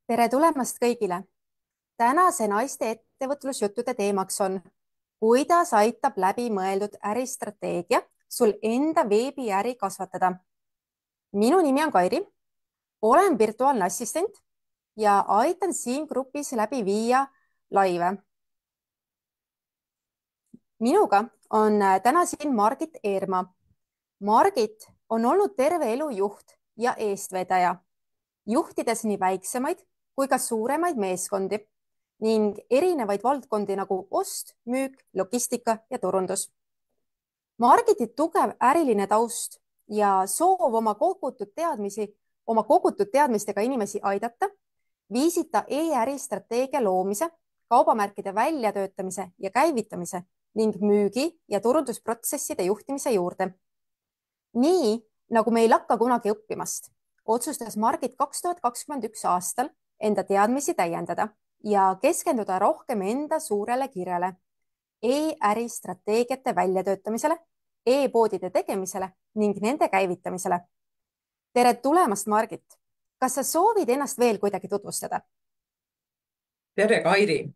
Tere tulemast kõigile! Tänase naiste ettevõtlusjuttude teemaks on, kuidas aitab läbimõeldud äristrateegia sul enda veebiäri kasvatada. Minu nimi on Kairi, olen virtuaalne assistent ja aitan siin grupis läbi viia laive. Minuga on täna siin Margit Eerma. Margit on olnud terve elu juht ja eestvedaja, juhtides nii väiksemaid kui ka suuremaid meeskondi ning erinevaid valdkondi nagu ost, müük, logistika ja turundus. Margiti tugev äriline taust ja soov oma kogutud teadmistega inimesi aidata viisid ta e-äri strateegia loomise, kaubamärkide väljatöötamise ja käivitamise ning müügi ja turundusprotsesside juhtimise juurde. Nii nagu me ei lakka kunagi õppimast, otsustas Margit 2021 aastal enda teadmisi täiendada ja keskenduda rohkem enda suurele kirjale, e-äri strateegiate väljatöötamisele, e-poodide tegemisele ning nende käivitamisele. Tere tulemast, Margit! Kas sa soovid ennast veel kuidagi tutvustada? Tere, Kairi!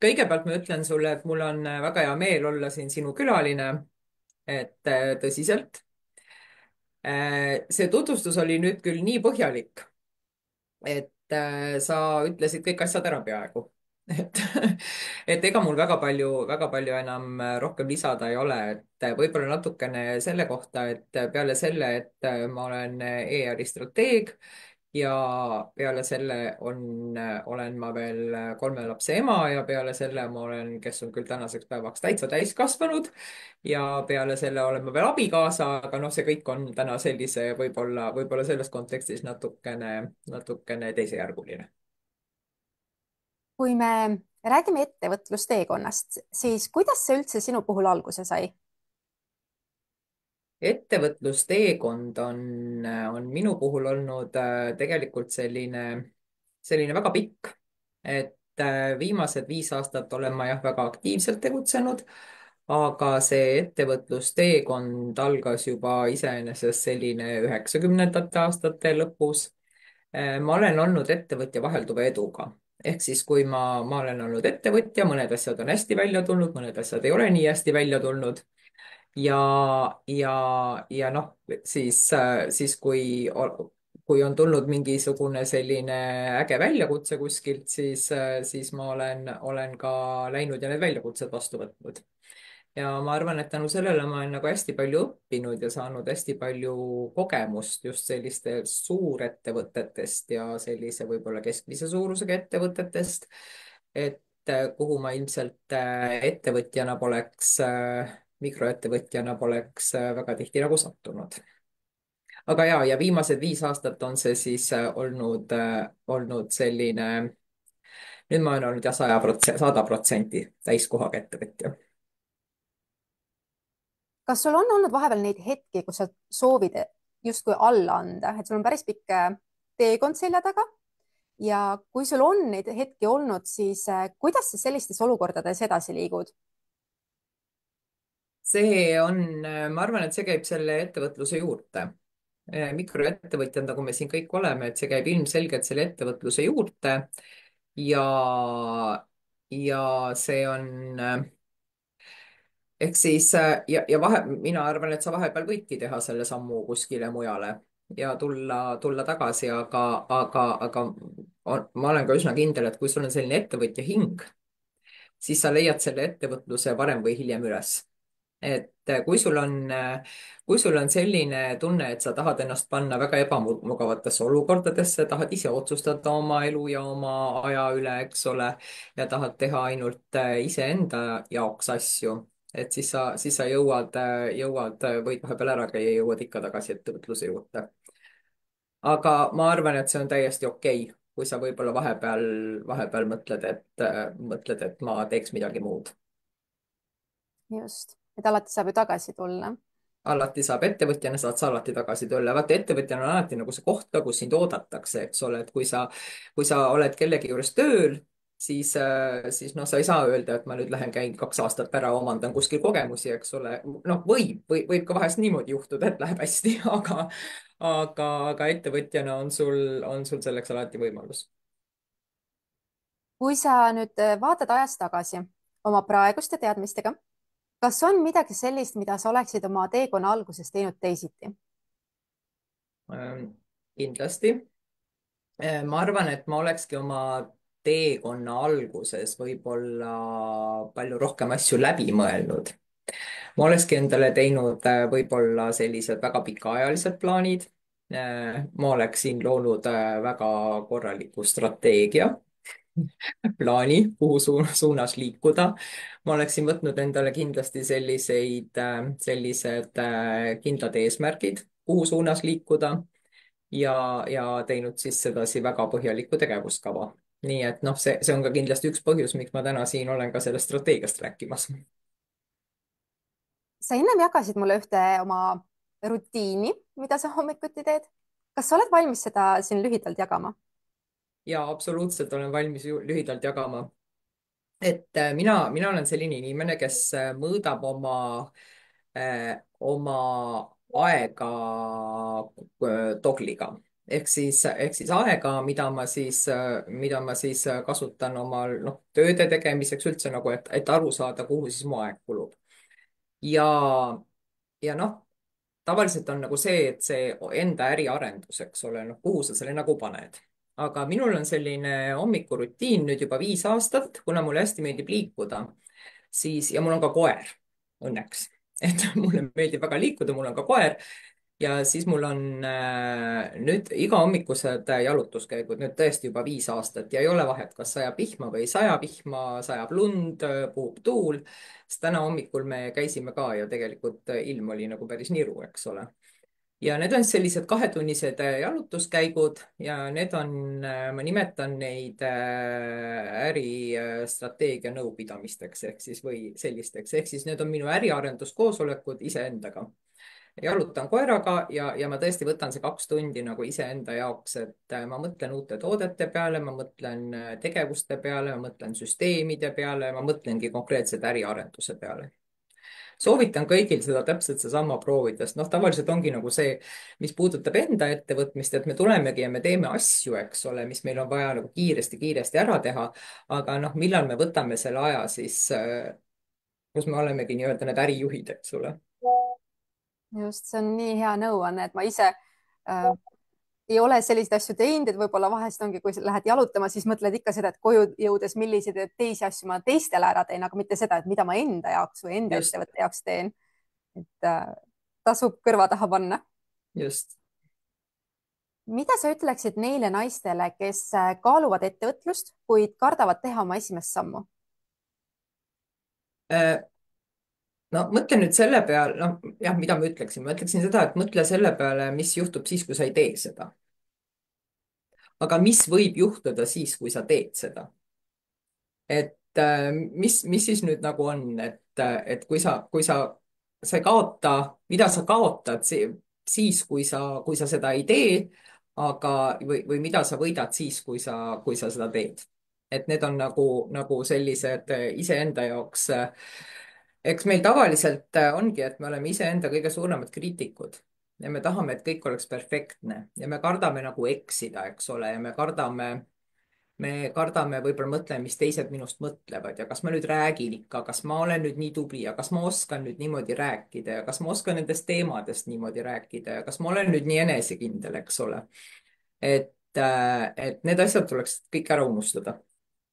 Kõigepealt ma ütlen sulle, et mul on väga hea meel olla siin sinu külaline, et tõsiselt. See tutvustus oli nüüd küll nii põhjalik, et sa ütlesid kõik asjad ära peaaegu. Et, et ega mul väga palju enam rohkem lisada ei ole, et võib-olla natukene selle kohta, et peale selle, et ma olen e-äri strateeg ja peale selle olen ma veel 3 lapse ema ja peale selle ma olen, kes on küll tänaseks päevaks täitsa täiskasvanud ja peale selle olen ma veel abikaasa, aga noh, see kõik on täna sellise võib-olla selles kontekstis natukene teisejärguline. Kui me räägime ettevõtlusteekonnast, siis kuidas see üldse sinu puhul alguse sai? Ettevõtlusteekond on minu puhul olnud tegelikult selline väga pikk, et viimased 5 aastat olen ma jah väga aktiivselt tegutsenud, aga see ettevõtlusteekond algas juba iseenesest selline 90ndate aastate lõpus. Ma olen olnud ettevõtja vahelduva eduga. Ehk siis, kui ma olen olnud ettevõtja, mõned asjad on hästi välja tulnud, mõned asjad ei ole nii hästi välja tulnud ja noh, siis kui on tulnud mingisugune selline äge väljakutse kuskilt, siis ma olen ka läinud ja need väljakutsed vastu võtnud. Ja ma arvan, et tänu sellele ma olen nagu hästi palju õppinud ja saanud hästi palju kogemust just sellistest suurettevõtetest ja sellise võib-olla keskmise suurusega ettevõtetest, et kuhu ma ilmselt mikroettevõtjana poleks väga tihti nagu sattunud. Aga ja viimased 5 aastat on see siis olnud selline, nüüd ma olen olnud jah 100% täiskohaga ettevõtja. Kas sul on olnud vahepeal neid hetki, kus sa soovid justkui alla anda, et sul on päris pikk teekond selja taga ja kui sul on neid hetki olnud, siis kuidas sa sellistes olukordades edasi liigud? Ma arvan, et see käib selle ettevõtluse juurde. Mikroettevõtjad, nagu me siin kõik oleme, et see käib ilmselgelt selle ettevõtluse juurde ja, ja see on ehk siis mina arvan, et sa vahepeal võidki teha selle sammu kuskile mujale ja tulla tagasi, aga ma olen ka üsna kindel, et kui sul on selline ettevõtja hing, siis sa leiad selle ettevõtluse varem või hiljem üles. Et kui sul on selline tunne, et sa tahad ennast panna väga ebamugavatesse olukordadesse, tahad ise otsustada oma elu ja oma aja üle, eks ole, ja tahad teha ainult iseenda jaoks asju, et siis sa võid vahepeal ära käia ja jõuad ikka tagasi ettevõtluse juurde. Aga ma arvan, et see on täiesti okei, kui sa võib-olla vahepeal mõtled, et ma teeks midagi muud. Just, et alati saab ju tagasi tulla. Alati saab, ettevõtjana saad sa alati tagasi tulla. Vaata, ettevõtjana on alati nagu see koht ka, kus sind oodatakse, eks ole, et kui sa oled kellegi juures tööl, siis noh, sa ei saa öelda, et ma nüüd lähen käin 2 aastat ära, omandan kuskil kogemusi, eks ole. Noh, võib ka vahest niimoodi juhtuda, et läheb hästi, aga ettevõtjana on sul selleks alati võimalus. kui sa nüüd vaatad ajas tagasi oma praeguste teadmistega, kas on midagi sellist, mida sa oleksid oma teekonna alguses teinud teisiti? Kindlasti. Ma arvan, et ma olekski oma teekonna alguses võib-olla palju rohkem asju läbi mõelnud. Ma olekski endale teinud võib-olla sellised väga pikaajalised plaanid. Ma oleksin loonud väga korraliku strateegia, plaani, kuhu suunas liikuda. Ma oleksin võtnud endale kindlasti sellised kindlad eesmärgid, kuhu suunas liikuda ja teinud siis sedasi väga põhjaliku tegevuskava. Nii et noh, see on ka kindlasti üks põhjus, miks ma täna siin olen ka sellest strateegiast rääkimas. sa ennem jagasid mulle ühte oma rutiini, mida sa hommikuti teed. kas sa oled valmis seda siin lühidalt jagama? Ja absoluutselt olen valmis lühidalt jagama. Et mina olen selline inimene, kes mõõdab oma aega dogliga ehk siis aega, mida ma siis kasutan oma noh, tööde tegemiseks üldse nagu, et aru saada, kuhu siis mu aeg kulub. ja, ja noh, tavaliselt on nagu see, et see enda äriarendus, eks ole, noh, kuhu sa selle nagu paned. aga minul on selline hommikurutiin nüüd juba 5 aastat, kuna mulle hästi meeldib liikuda, siis, ja mul on ka koer, õnneks, et mulle meeldib väga liikuda, mul on ka koer ja siis mul on nüüd igahommikused jalutuskäigud nüüd tõesti juba 5 aastat ja ei ole vahet, kas sajab vihma või ei saja vihma, sajab lund, puhub tuul, sest täna hommikul me käisime ka ja tegelikult ilm oli nagu päris niru, eks ole. Ja need on sellised 2-tunnised jalutuskäigud ja need on, ma nimetan neid äristrateegia nõupidamisteks ehk siis või sellisteks, ehk siis need on minu äriarenduskoosolekud iseendaga. Jalutan koeraga ja ma tõesti võtan see 2 tundi nagu iseenda jaoks, et ma mõtlen uute toodete peale, ma mõtlen tegevuste peale, ma mõtlen süsteemide peale, ma mõtlengi konkreetselt äriarenduse peale. Soovitan kõigil seda täpselt seesama proovida, sest noh, tavaliselt ongi nagu see, mis puudutab enda ettevõtmist, et me tulemegi ja me teeme asju, eks ole, mis meil on vaja nagu kiiresti-kiiresti ära teha. aga noh, millal me võtame selle aja siis, kus me olemegi nii-öelda need ärijuhid, eks ole. just, see on nii hea nõuanne, et ma ise äh, ei ole selliseid asju teinud, et võib-olla vahest ongi, kui sa lähed jalutama, siis mõtled ikka seda, et koju jõudes, milliseid teisi asju ma teistele ära teen, aga mitte seda, et mida ma enda jaoks või enda Just, ettevõtte jaoks teen. et tasub kõrva taha panna. just. mida sa ütleksid neile naistele, kes kaaluvad ettevõtlust, kuid kardavad teha oma esimest sammu? No mõtle nüüd selle peale, noh jah, mida ma ütleksin seda, et mõtle selle peale, mis juhtub siis, kui sa ei tee seda. aga mis võib juhtuda siis, kui sa teed seda? Et mis siis nüüd nagu on, et sa ei kaota, mida sa kaotad siis, kui sa seda ei tee, aga, või mida sa võidad siis, kui sa seda teed. Et need on nagu sellised iseenda jaoks eks meil tavaliselt ongi, et me oleme iseenda kõige suuremad kriitikud ja me tahame, et kõik oleks perfektne ja me kardame nagu eksida, eks ole, ja me kardame, võib-olla mõtleme, mis teised minust mõtlevad ja kas ma nüüd räägin ikka, kas ma olen nüüd nii tubli ja kas ma oskan nüüd niimoodi rääkida ja kas ma oskan nendest teemadest niimoodi rääkida ja kas ma olen nüüd nii enesekindel, eks ole. Et need asjad tuleks kõik ära unustada.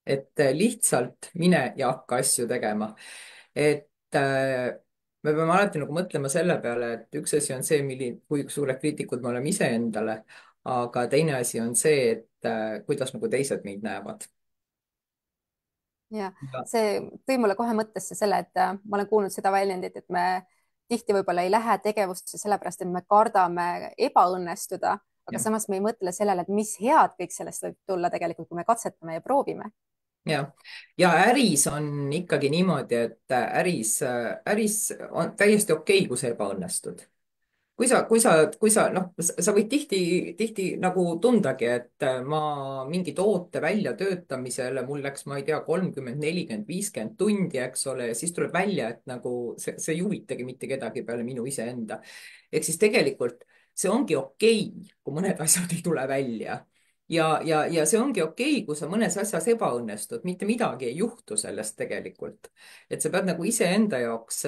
Et lihtsalt mine ja hakka asju tegema. Et me peame alati nagu mõtlema selle peale, et üks asi on see, kui suured kriitikud me oleme iseendale, aga teine asi on see, et kuidas nagu teised meid näevad. ja Ja, see tõi mulle kohe mõttesse selle, et ma olen kuulnud seda väljendit, et me tihti võib-olla ei lähe tegevusse sellepärast, et me kardame ebaõnnestuda, aga ja, samas me ei mõtle sellele, et mis head kõik sellest võib tulla tegelikult, kui me katsetame ja proovime. ja äris on ikkagi niimoodi, et äris on täiesti okei, kui sa ebaõnnestud. Kui sa, noh, sa võid tihti nagu tundagi, et ma mingi toote väljatöötamisele, mul läks, ma ei tea, 30, 40, 50 tundi, eks ole, ja siis tuleb välja, et nagu see ei huvitagi mitte kedagi peale minu iseenda. ehk siis tegelikult see ongi okei, kui mõned asjad ei tule välja. ja see ongi okei, kui sa mõnes asjas ebaõnnestud, mitte midagi ei juhtu sellest tegelikult. et sa pead nagu iseenda jaoks,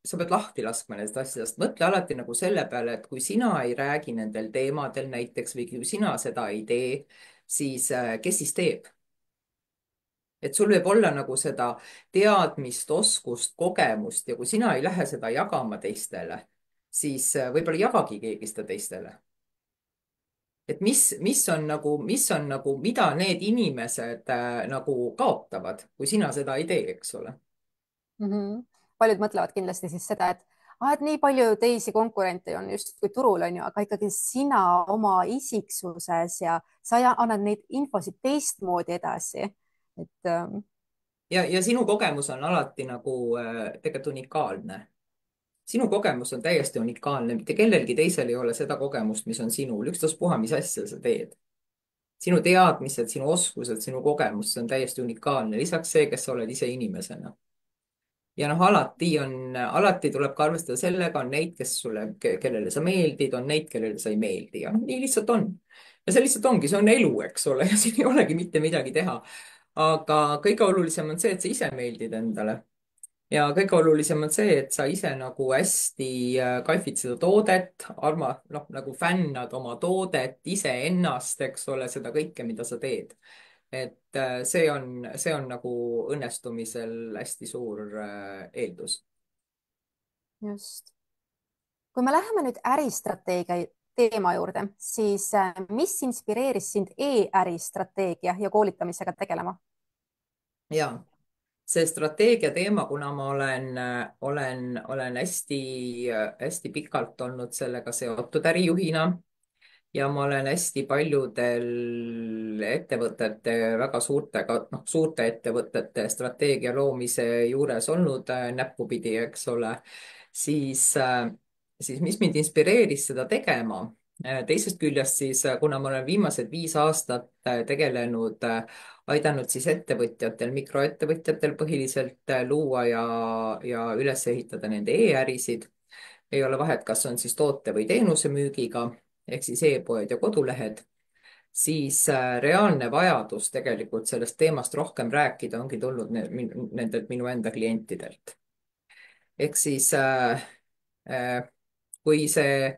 sa pead lahti laskma nendest asjadest, mõtle alati nagu selle peale, et kui sina ei räägi nendel teemadel näiteks või kui sina seda ei tee, siis kes siis teeb? et sul võib olla nagu seda teadmist, oskust, kogemust ja kui sina ei lähe seda jagama teistele, siis võib-olla ei jagagi keegi seda teistele. et mis on nagu, mida need inimesed nagu kaotavad, kui sina seda ei tee, eks ole. mm. -hmm. paljud mõtlevad kindlasti siis seda, et nii palju teisi konkurente on justkui turul, on ju, aga ikkagi sina oma isiksuses ja sa annad neid infosid teistmoodi edasi. et ja sinu kogemus on alati nagu tegelikult unikaalne. Sinu kogemus on täiesti unikaalne, mitte kellelgi teisel ei ole seda kogemust, mis on sinul, ükstaspuha, mis asja sa teed. Sinu teadmised, sinu oskused, sinu kogemus, see on täiesti unikaalne, lisaks see, kes sa oled ise inimesena. ja noh, alati tuleb ka arvestada sellega, on neid, kes sulle, kellele sa meeldid, on neid, kellele sa ei meeldi ja nii lihtsalt on. ja see lihtsalt ongi, see on elu, eks ole, ja siin ei olegi mitte midagi teha. aga kõige olulisem on see, et sa ise meeldid endale ja kõige olulisem on see, et sa ise nagu hästi kaifid seda toodet, noh, nagu fännad oma toodet, iseennast, eks ole, seda kõike, mida sa teed. et see on nagu õnnestumisel hästi suur eeldus. just. kui me läheme nüüd äristrateegia teema juurde, siis mis inspireeris sind e-äristrateegia ja koolitamisega tegelema? ja see strateegia teema, kuna ma olen hästi pikalt olnud sellega seotud ärijuhina ja ma olen hästi paljudel ettevõtete, väga suurte ettevõtete strateegia loomise juures olnud näppupidi, eks ole, siis, siis mis mind inspireeris seda tegema? teisest küljest siis, kuna ma olen viimased 5 aastat tegelenud, aidanud siis ettevõtjatel, mikroettevõtjatel põhiliselt luua ja üles ehitada nende e-ärisid. ei ole vahet, kas on siis toote või teenuse müügiga ehk siis e-poed ja kodulehed, siis reaalne vajadus tegelikult sellest teemast rohkem rääkida ongi tulnud nendelt minu enda klientidelt. ehk siis äh, kui see,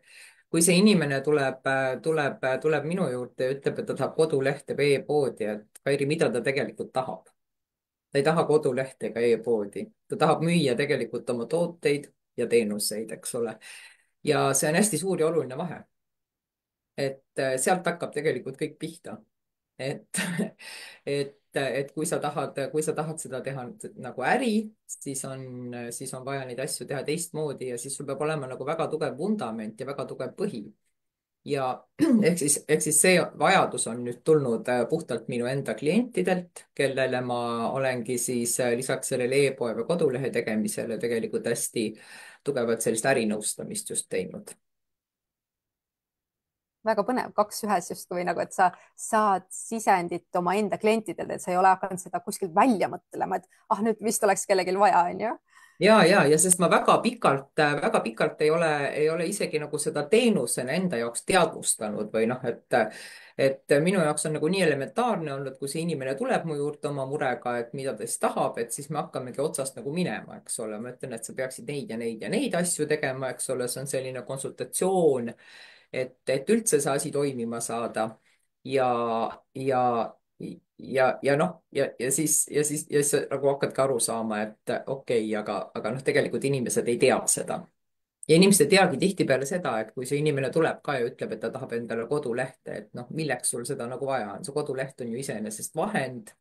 kui see inimene tuleb minu juurde ja ütleb, et ta tahab kodulehte või e-poodi, et Kairi, mida ta tegelikult tahab? ta ei taha kodulehte ega e-poodi, ta tahab müüa tegelikult oma tooteid ja teenuseid, eks ole. ja see on hästi suur ja oluline vahe. et sealt hakkab tegelikult kõik pihta. et, et kui sa tahad seda teha nagu äri, siis on vaja neid asju teha teistmoodi ja siis sul peab olema nagu väga tugev vundament ja väga tugev põhi. ja ehk siis see vajadus on nüüd tulnud puhtalt minu enda klientidelt, kellele ma olengi siis lisaks sellele e-poe või kodulehe tegemisele tegelikult hästi tugevat sellist ärinõustamist just teinud. väga põnev, kaks ühes justkui nagu, et sa saad sisendit omaenda klientidelt, et sa ei ole hakanud seda kuskilt välja mõtlema, et nüüd vist oleks kellelgi vaja, onju. ja sest ma väga pikalt ei ole isegi nagu seda teenusena enda jaoks teadvustanud või noh, et minu jaoks on nagu nii elementaarne olnud, kui see inimene tuleb mu juurde oma murega, et mida ta siis tahab, et siis me hakkamegi otsast nagu minema, eks ole, ma ütlen, et sa peaksid neid ja neid ja neid asju tegema, eks ole, see on selline konsultatsioon, et üldse see asi toimima saada ja, ja ja siis sa nagu hakkadki aru saama, et okei, aga noh, tegelikult inimesed ei tea seda. ja inimesed ei teagi tihtipeale seda, et kui see inimene tuleb ka ja ütleb, et ta tahab endale kodulehte, et noh, milleks sul seda nagu vaja on, see koduleht on ju iseenesest vahend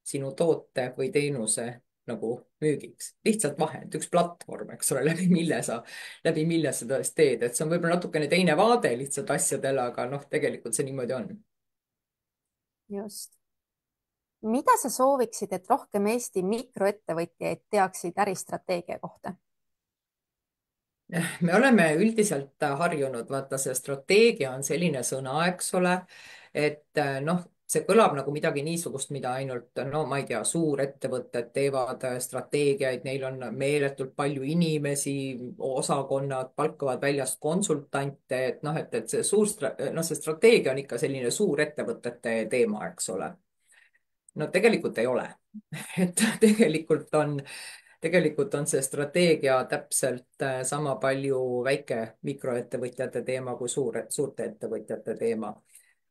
sinu toote või teenuse nagu müügiks, lihtsalt vahend, üks platvorm, eks ole, läbi mille sa tõesti teed, et see on võib-olla natukene teine vaade lihtsalt asjadele, aga noh, tegelikult see niimoodi on. just. mida sa sooviksid, et rohkem Eesti mikroettevõtjaid teaksid äristrateegia kohta? me oleme üldiselt harjunud, vaata, see strateegia on selline sõna, eks ole, et noh, see kõlab nagu midagi niisugust, mida ainult, no ma ei tea, suurettevõtted teevad strateegiaid, neil on meeletult palju inimesi, osakonnad palkavad väljast konsultante, et noh, et see noh, see strateegia on ikka selline suurettevõtete teema, eks ole. No tegelikult ei ole. et tegelikult on see strateegia täpselt sama palju väike mikroettevõtjate teema kui suurte ettevõtjate teema.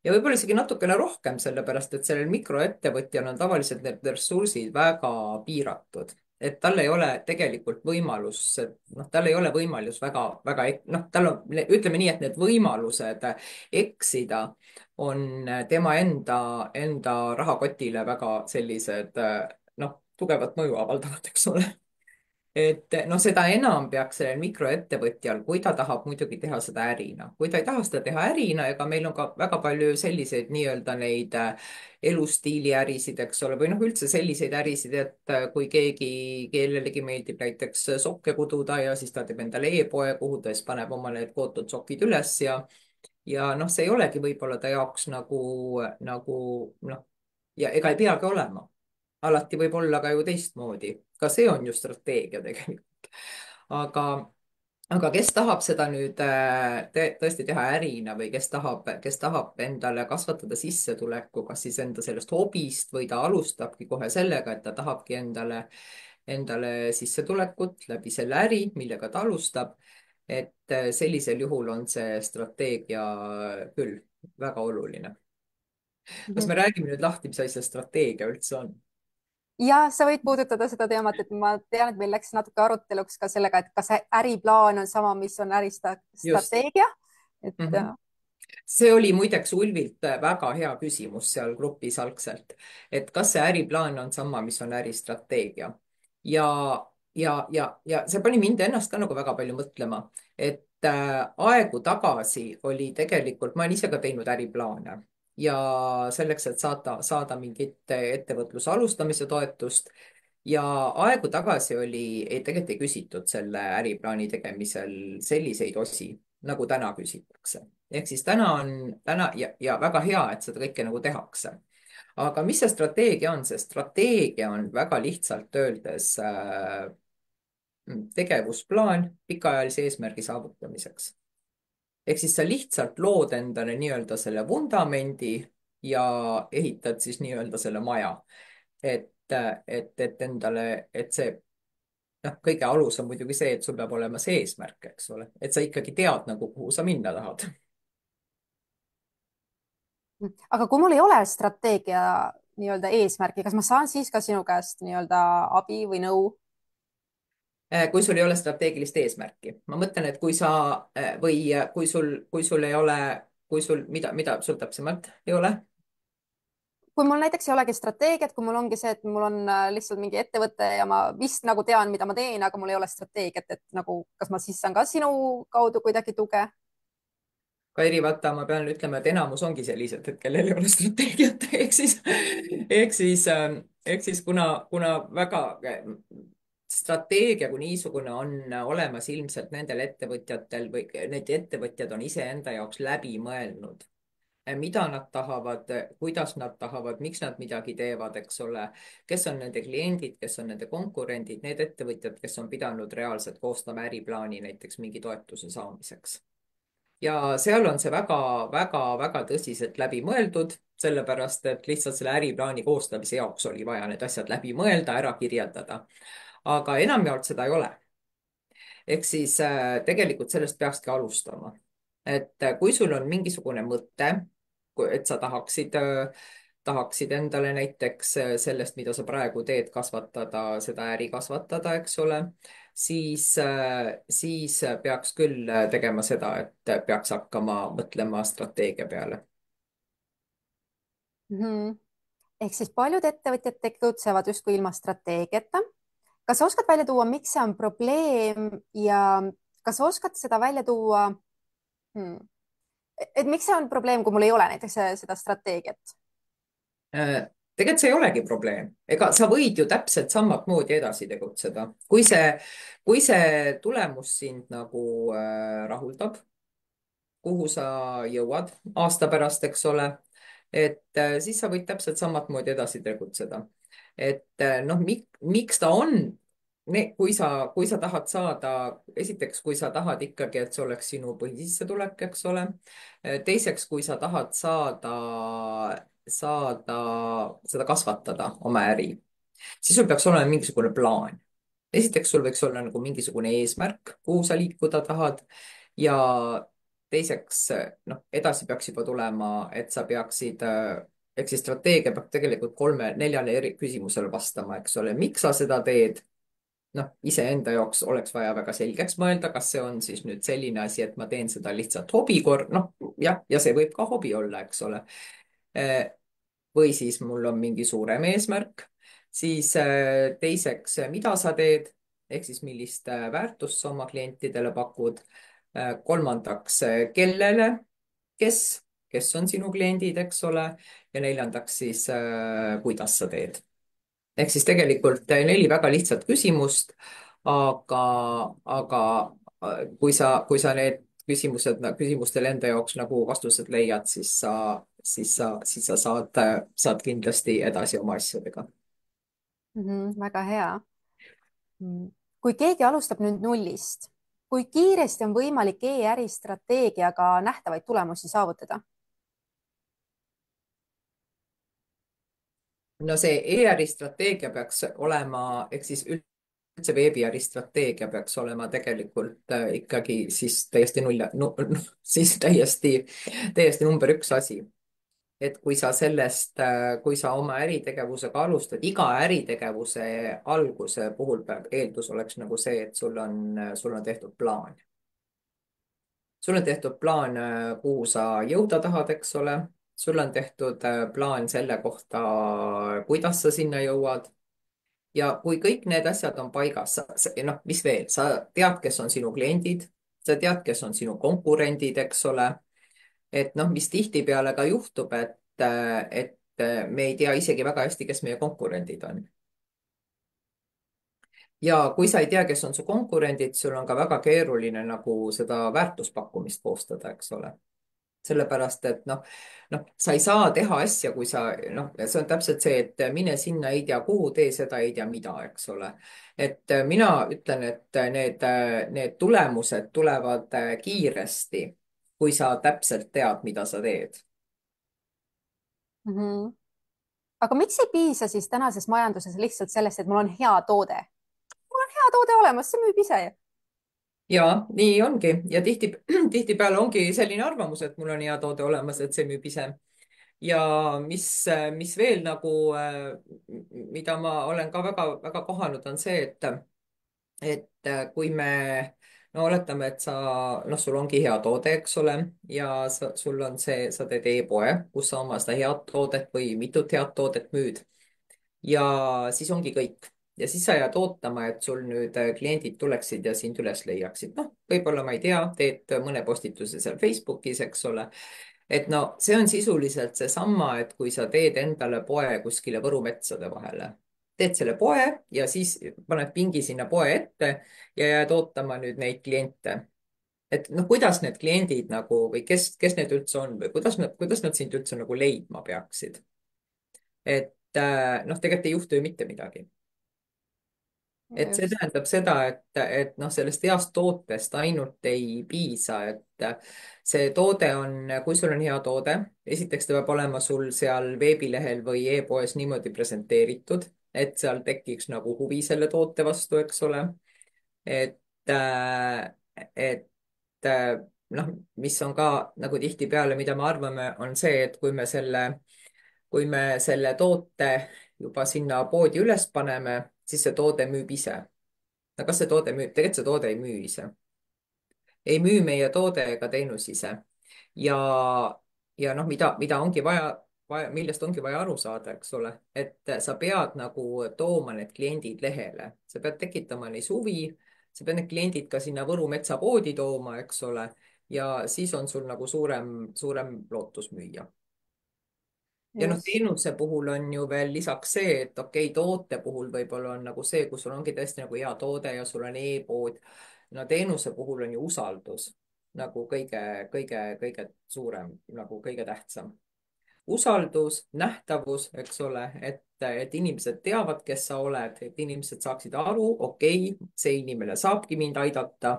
Ja võib-olla isegi natukene rohkem, sellepärast et sellel mikroettevõtjal on tavaliselt need ressursid väga piiratud. Et tal ei ole tegelikult noh, tal ei ole võimalus väga, noh, tal on, ütleme nii, et need võimalused eksida on tema enda rahakotile väga sellised, noh, tugevat mõju avaldavad, eks ole. Et noh, seda enam peaks sellel mikroettevõtjal, kui ta tahab muidugi teha seda ärina. Kui ta ei taha seda teha ärina, ega meil on ka väga palju selliseid nii-öelda neid elustiiliärisid, eks ole, või noh, üldse selliseid ärisid, et kui kellelegi meeldib näiteks sokke kududa ja siis ta teeb endale e-poe, kuhu ta siis paneb omale need kootud sokid üles ja noh, see ei olegi võib-olla ta jaoks nagu noh, ja ega ei peagi olema, alati võib olla ka ju teistmoodi, ka see on ju strateegia tegelikult. aga, aga kes tahab seda nüüd tõesti teha ärina või kes tahab endale kasvatada sissetuleku, kas siis enda sellest hobist või ta alustabki kohe sellega, et ta tahabki endale sissetulekut läbi selle äri, millega ta alustab. et sellisel juhul on see strateegia küll väga oluline. Kas me räägime nüüd lahti, mis asi see strateegia üldse on? ja sa võid puudutada seda teemat, et ma tean, et meil läks natuke aruteluks ka sellega, et kas äriplaan on sama, mis on Just. äristrateegia, et Mhm. See oli muideks Ulvilt väga hea küsimus seal grupis algselt, et kas see äriplaan on sama, mis on äristrateegia. ja, ja see pani mind ennast ka nagu väga palju mõtlema, et aegu tagasi oli tegelikult, ma olen ise ka teinud äriplaane ja selleks, et saada mingit ettevõtluse alustamise toetust ja aegu tagasi tegelikult ei küsitud selle äriplaani tegemisel selliseid osi, nagu täna küsitakse. Ehk siis täna ja väga hea, et seda kõike nagu tehakse. Aga mis see strateegia on? See strateegia on väga lihtsalt öeldes tegevusplaan pikaajalise eesmärgi saavutamiseks. Ehk siis sa lihtsalt lood endale nii-öelda selle vundamendi ja ehitad siis nii-öelda selle maja. et endale, et see noh, kõige alus on muidugi see, et sul peab olema see eesmärk, eks ole, et sa ikkagi tead nagu, kuhu sa minna tahad. aga kui mul ei ole strateegia nii-öelda eesmärki, kas ma saan siis ka sinu käest nii-öelda abi või nõu? Kui sul ei ole strateegilist eesmärki, ma mõtlen, et kui sa või kui sul ei ole, mida sul täpsemalt ei ole? kui mul näiteks ei olegi strateegiat, kui mul ongi see, et mul on lihtsalt mingi ettevõte ja ma vist nagu tean, mida ma teen, aga mul ei ole strateegiat, et nagu, kas ma siis saan ka sinu kaudu kuidagi tuge? Kairi, vaata, ma pean ütlema, et enamus ongi sellised, et kellel ei ole strateegiat, ehk siis kuna väga strateegia kui niisugune on olemas ilmselt nendel ettevõtjatel või need ettevõtjad on iseenda jaoks läbi mõelnud, mida nad tahavad, kuidas nad tahavad, miks nad midagi teevad, eks ole, kes on nende kliendid, kes on nende konkurendid, need ettevõtjad, kes on pidanud reaalselt koostama äriplaani näiteks mingi toetuse saamiseks. Ja seal on see väga-väga-väga tõsiselt läbi mõeldud, sellepärast et lihtsalt selle äriplaani koostamise jaoks oli vaja need asjad läbi mõelda, ära kirjeldada. Aga enamjaolt seda ei ole. Ehk siis tegelikult sellest peakski alustama. Et kui sul on mingisugune mõte, et sa tahaksid endale näiteks sellest, mida sa praegu teed, kasvatada, seda äri kasvatada, eks ole, siis peaks küll tegema seda, et peaks hakkama mõtlema strateegia peale. ehk siis paljud ettevõtjad tegutsevad justkui ilma strateegiata. kas sa oskad välja tuua, miks see on probleem ja kas sa oskad seda välja tuua hmm. et miks see on probleem, kui mul ei ole näiteks seda strateegiat? Tegelikult see ei olegi probleem, ega sa võid ju täpselt samamoodi edasi tegutseda, kui see tulemus sind nagu rahuldab, kuhu sa jõuad aasta pärast, eks ole, et siis sa võid täpselt samamoodi edasi tegutseda. et noh, miks ta on, kui sa tahad saada, esiteks, kui sa tahad ikkagi, et see oleks sinu põhisissetulek, eks ole. Teiseks, kui sa tahad saada seda kasvatada, oma äri, siis sul peaks olema mingisugune plaan. Esiteks, sul võiks olla nagu mingisugune eesmärk, kuhu sa liikuda tahad. Ja teiseks, noh, edasi peaks juba tulema, et sa peaksid, ehk siis strateegia peab tegelikult kolme-neljale eri küsimusele vastama, eks ole, miks sa seda teed. Noh, iseenda jaoks oleks vaja väga selgeks mõelda, kas see on siis nüüd selline asi, et ma teen seda lihtsalt noh, jah, ja see võib ka hobi olla, eks ole. Või siis mul on mingi suurem eesmärk. Siis teiseks, mida sa teed, ehk siis millist väärtust sa oma klientidele pakud. Kolmandaks, kellele, kes, kes on sinu kliendid, eks ole. Ja neljandaks siis, kuidas sa teed. Ehk siis tegelikult neli väga lihtsat küsimust, aga kui sa need küsimustele enda jaoks nagu vastused leiad, siis sa saad kindlasti edasi oma asjadega. Väga hea. Kui keegi alustab nüüd nullist, kui kiiresti on võimalik e-äri strateegiaga nähtavaid tulemusi saavutada? No see e-äri strateegia peaks olema, ehk siis üldse veebiäri strateegia peaks olema tegelikult ikkagi siis täiesti siis täiesti number üks asi. Et kui sa sellest, kui sa oma äritegevusega alustad, iga äritegevuse alguse puhul peab eeldus oleks nagu see, et sul on tehtud plaan. Sul on tehtud plaan, kuhu sa jõuda tahad, eks ole. Sul on tehtud plaan selle kohta, kuidas sa sinna jõuad. Ja kui kõik need asjad on paigas, noh, mis veel, sa tead, kes on sinu kliendid, sa tead, kes on sinu konkurendid, eks ole. Et noh, mis tihtipeale ka juhtub, et me ei tea isegi väga hästi, kes meie konkurendid on. Ja kui sa ei tea, kes on su konkurendid, sul on ka väga keeruline nagu seda väärtuspakkumist koostada, eks ole. Sellepärast, et sa ei saa teha asja, kui sa, noh, see on täpselt see, et mine sinna, ei tea kuhu, tee seda, ei tea mida, eks ole. Et mina ütlen, et need tulemused tulevad kiiresti, kui sa täpselt tead, mida sa teed. Aga miks ei piisa siis tänases majanduses lihtsalt sellest, et mul on hea toode? Mul on hea toode olemas, see müüb ise. Ja nii ongi ja tihtipeale ongi selline arvamus, et mul on hea toode olemas, et see müüb ise. Ja mis veel nagu, mida ma olen ka väga kohanud, on see, et kui me, no oletame, et sul ongi hea toode, eks ole, ja sul on see, sa teed e-poe, kus sa oma seda head toodet või mitut head toodet müüd. Ja siis ongi kõik. Ja siis sa jääd ootama, et sul nüüd kliendid tuleksid ja sind üles leiaksid. Noh, võib-olla ma ei tea, teed mõne postituse seal Facebookis, eks ole. Et no see on sisuliselt seesama, et kui sa teed endale poe kuskile Võru metsade vahele, teed selle poe ja siis paned pingi sinna poe ette ja jääd ootama nüüd neid kliente. Et noh, kuidas need kliendid nagu või kes need üldse on või kuidas nad sind üldse nagu leidma peaksid? Et noh, tegelikult ei juhtu ju mitte midagi. Et see Just. tähendab seda, et noh, sellest heast tootest ainult ei piisa, et see toode on, kui sul on hea toode, esiteks ta peab olema sul seal veebilehel või e-poes niimoodi presenteeritud, et seal tekiks nagu huvi selle toote vastu, eks ole. et, et noh, mis on ka nagu tihtipeale, mida me arvame, on see, et kui me selle toote juba sinna poodi üles paneme, siis see toode müüb ise. no kas see toode müüb, tegelikult see toode ei müü ise. Ei müü meie toode ega teenus ise. Ja, ja noh, mida ongi millest ongi vaja aru saada, eks ole, et sa pead nagu tooma need kliendid lehele, sa pead tekitama neis huvi, sa pead need kliendid ka sinna Võru metsapoodi tooma, eks ole, ja siis on sul nagu suurem lootus müüa. Ja noh, Just. teenuse puhul on ju veel lisaks see, et okei, toote puhul võib-olla on nagu see, kus sul ongi tõesti nagu hea toode ja sul on e-pood. no teenuse puhul on ju usaldus nagu kõige suurem, nagu kõige tähtsam. usaldus, nähtavus, eks ole, et inimesed teavad, kes sa oled, et inimesed saaksid aru, okei, see inimene saabki mind aidata.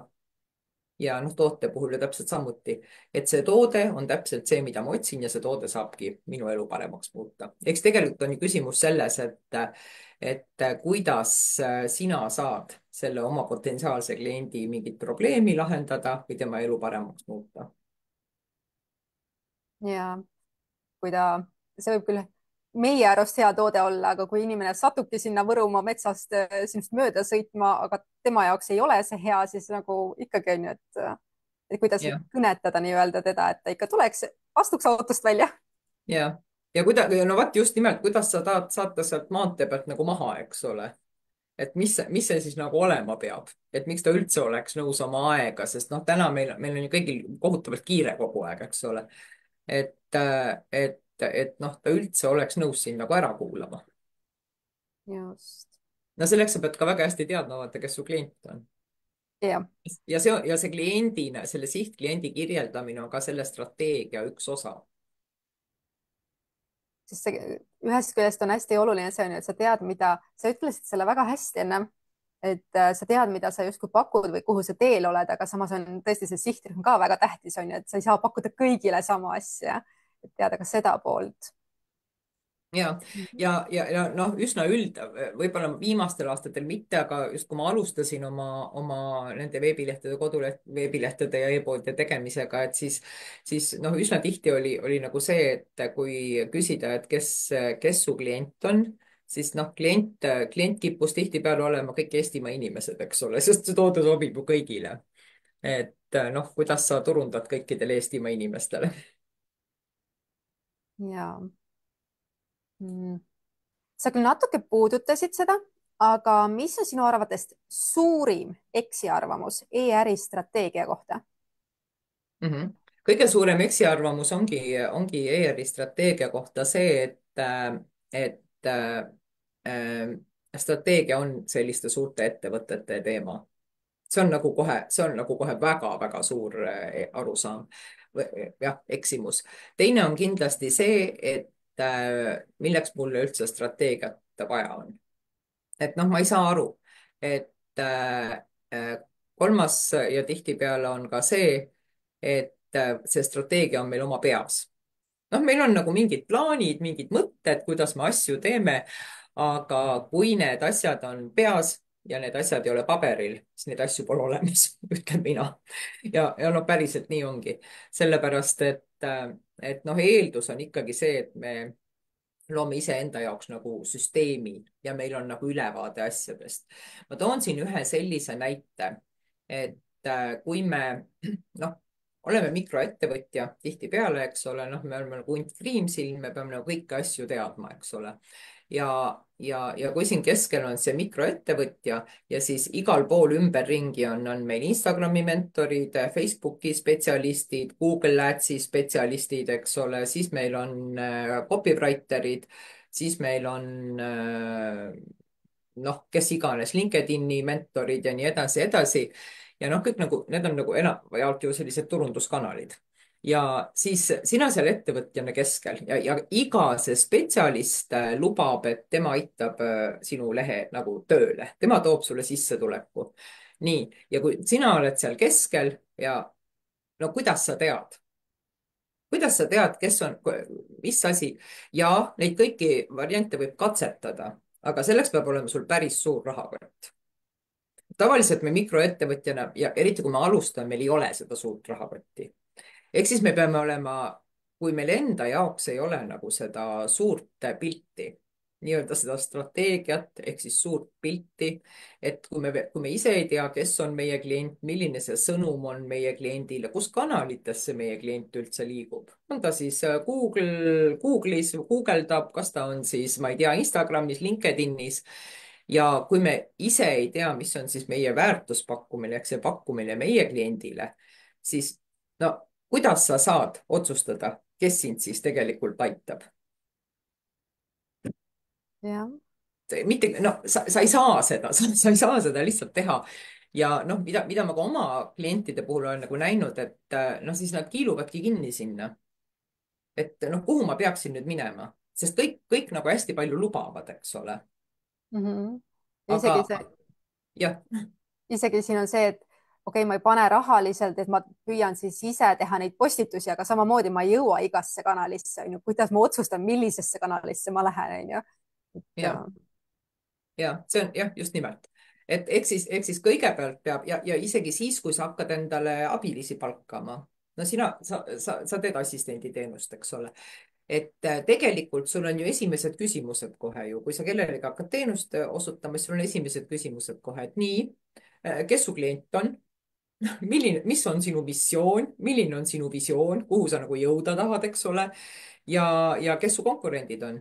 Ja noh, toote puhul ju täpselt samuti, et see toode on täpselt see, mida ma otsin ja see toode saabki minu elu paremaks muuta. eks tegelikult on ju küsimus selles, et kuidas sina saad selle oma potentsiaalse kliendi mingit probleemi lahendada või tema elu paremaks muuta. ja kui see võib küll meie arust hea toode olla, aga kui inimene satubki sinna Võrumaa metsast sinust mööda sõitma, aga tema jaoks ei ole see hea, siis nagu ikkagi on ju, et kuidas jah, kõnetada nii-öelda teda, et ta ikka tuleks, astuks autost välja. ja kuidagi, no vot just nimelt, kuidas sa tahad saata sealt maantee pealt nagu maha, eks ole. Et mis see siis nagu olema peab, et miks ta üldse oleks nõus oma aega, sest noh, täna meil on ju kõigil kohutavalt kiire kogu aeg, eks ole. Et noh, ta üldse oleks nõus sind nagu ära kuulama. just. No selleks sa pead ka väga hästi teadma, vaata, kes su klient on. jah, Ja see kliendina, selle sihtkliendi kirjeldamine on ka selle strateegia üks osa. sest see ühest küljest on hästi oluline see on ju, et sa tead, mida, sa ütlesid selle väga hästi ennem, et sa tead, mida sa justkui pakud või kuhu sa teel oled, aga samas on tõesti see sihtrühm ka väga tähtis on ju, et sa ei saa pakkuda kõigile sama asja, et teada ka seda poolt. ja, ja noh, üsna võib-olla viimastel aastatel mitte, aga just kui ma alustasin oma nende veebilehtede, veebilehtede ja e-poodide tegemisega, et siis noh, üsna tihti oli nagu see, et kui küsida, et kes su klient on, siis noh, klient kippus tihtipeale olema kõik Eestimaa inimesed, eks ole, sest see toode sobib ju kõigile. Et noh, kuidas sa turundad kõikidele Eestimaa inimestele? ja sa küll natuke puudutasid seda, aga mis on sinu arvates suurim eksiarvamus e-äri strateegia kohta? mm. -hmm. kõige suurem eksiarvamus ongi ERi strateegia kohta see, et strateegia on selliste suurte ettevõtete teema. See on nagu kohe väga-väga suur arusaam. Jah, eksimus. teine on kindlasti see, et milleks mulle üldse strateegiat vaja on. Et noh, ma ei saa aru, et kolmas ja tihtipeale on ka see, et see strateegia on meil oma peas. Noh, meil on nagu mingid plaanid, mingid mõtted, kuidas me asju teeme, aga kui need asjad on peas ja need asjad ei ole paberil, siis neid asju pole olemas, ütlen mina. Ja noh, päriselt nii ongi. Sellepärast, et noh, eeldus on ikkagi see, et me loome iseenda jaoks nagu süsteemi ja meil on nagu ülevaade asjadest. ma toon siin ühe sellise näite, et kui me noh, oleme mikroettevõtja tihtipeale, eks ole, noh, me oleme nagu hunt kriimsilm, me peame nagu kõiki asju teadma, eks ole. ja kui siin keskel on see mikroettevõtja ja siis igal pool ümberringi on meil Instagrami mentorid, Facebooki spetsialistid, Google Adsi spetsialistid, eks ole, siis meil on copywriterid, siis meil on noh, kes iganes, LinkedIni mentorid ja nii edasi, edasi. Ja noh, kõik nagu, need on nagu enamjaolt ju sellised turunduskanalid. Ja siis sina seal ettevõtjana keskel ja iga see spetsialist lubab, et tema aitab sinu lehe nagu tööle, tema toob sulle sissetuleku. Nii, ja kui sina oled seal keskel ja no kuidas sa tead? Kuidas sa tead, kes on, mis asi ja neid kõiki variante võib katsetada, aga selleks peab olema sul päris suur rahakott. Tavaliselt me mikroettevõtjana ja eriti kui me alustame, meil ei ole seda suurt rahakotti. Ehk siis me peame olema, kui meil enda jaoks ei ole nagu seda suurt pilti, nii-öelda seda strateegiat ehk siis suurt pilti, et kui me ise ei tea, kes on meie klient, milline see sõnum on meie kliendile, kus kanalitesse meie klient üldse liigub, on ta siis Google'is, guugeldab, kas ta on siis, ma ei tea, Instagramis, LinkedInis. Ja kui me ise ei tea, mis on siis meie väärtuspakkumine ehk see pakkumine meie kliendile, siis no kuidas sa saad otsustada, kes sind siis tegelikult aitab? jah, Mitte, no sa ei saa seda, sa ei saa seda lihtsalt teha. Ja noh, mida ma ka oma klientide puhul olen nagu näinud, et noh, siis nad kiiluvadki kinni sinna. et noh, kuhu ma peaksin nüüd minema, sest kõik nagu hästi palju lubavad, eks ole. -hmm. ja aga jah, isegi siin on see, et okei, ma ei pane rahaliselt, et ma püüan siis ise teha neid postitusi, aga samamoodi ma ei jõua igasse kanalisse, on ju, kuidas ma otsustan, millisesse kanalisse ma lähen, on ju. et ja, ja see on jah, just nimelt, et eks siis kõigepealt peab ja isegi siis, kui sa hakkad endale abilisi palkama, no sa teed assistenditeenust, eks ole, et tegelikult sul on ju esimesed küsimused kohe ju, kui sa kellelegi hakkad teenust osutama, siis sul on esimesed küsimused kohe, et nii, kes su klient on, mis on sinu missioon, milline on sinu visioon, kuhu sa nagu jõuda tahad, eks ole, ja kes su konkurendid on.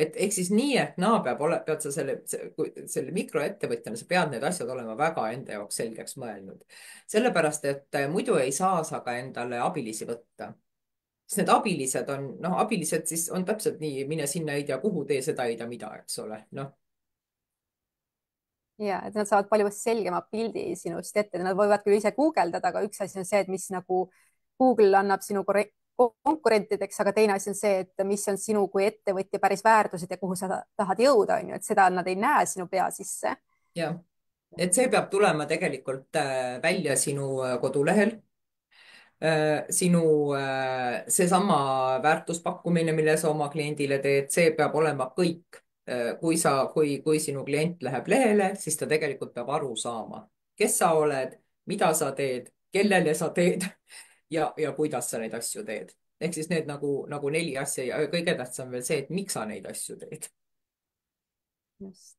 Et ehk siis nii ehk naa pead sa selle mikroettevõtjana, sa pead need asjad olema väga enda jaoks selgeks mõelnud. sellepärast, et muidu ei saa sa ka endale abilisi võtta. Sest need abilised on, noh, abilised siis on täpselt nii, mine sinna ei tea kuhu, tee seda ei tea mida, eks ole, noh. ja et nad saavad palju selgema pildi sinust ette, nad võivad küll ise guugeldada, aga üks asi on see, et mis nagu Google annab sinu konkurentideks, aga teine asi on see, et mis on sinu kui ettevõtja päris väärtused ja kuhu sa tahad jõuda, on ju, et seda nad ei näe sinu pea sisse. jah, et see peab tulema tegelikult välja sinu kodulehel. Sinu seesama väärtuspakkumine, mille sa oma kliendile teed, see peab olema kõik. Kui sinu klient läheb lehele, siis ta tegelikult peab aru saama, kes sa oled, mida sa teed, kellele sa teed ja kuidas sa neid asju teed. Ehk siis need nagu 4 asja ja kõige tähtsam veel see, et miks sa neid asju teed. just.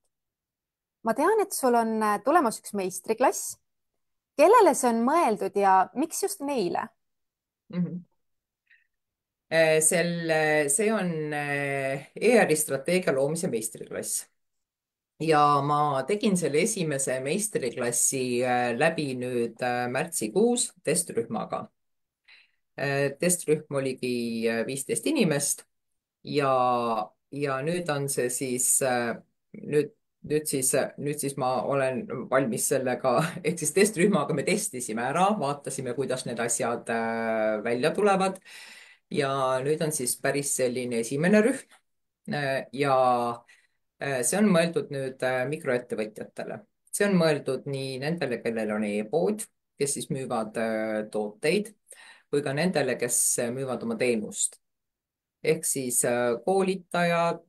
ma tean, et sul on tulemas üks meistriklass. kellele see on mõeldud ja miks just neile? Mhm. See on ERi strateegia loomise meistriklass ja ma tegin selle esimese meistriklassi läbi nüüd märtsikuus testrühmaga. Testrühm oligi 15 inimest ja nüüd on see siis nüüd siis ma olen valmis sellega, ehk siis testrühmaga me testisime ära, vaatasime, kuidas need asjad välja tulevad. ja nüüd on siis päris selline esimene rühm ja see on mõeldud nüüd mikroettevõtjatele. see on mõeldud nii nendele, kellel on e-pood, kes siis müüvad tooteid, kui ka nendele, kes müüvad oma teenust. Ehk siis koolitajad,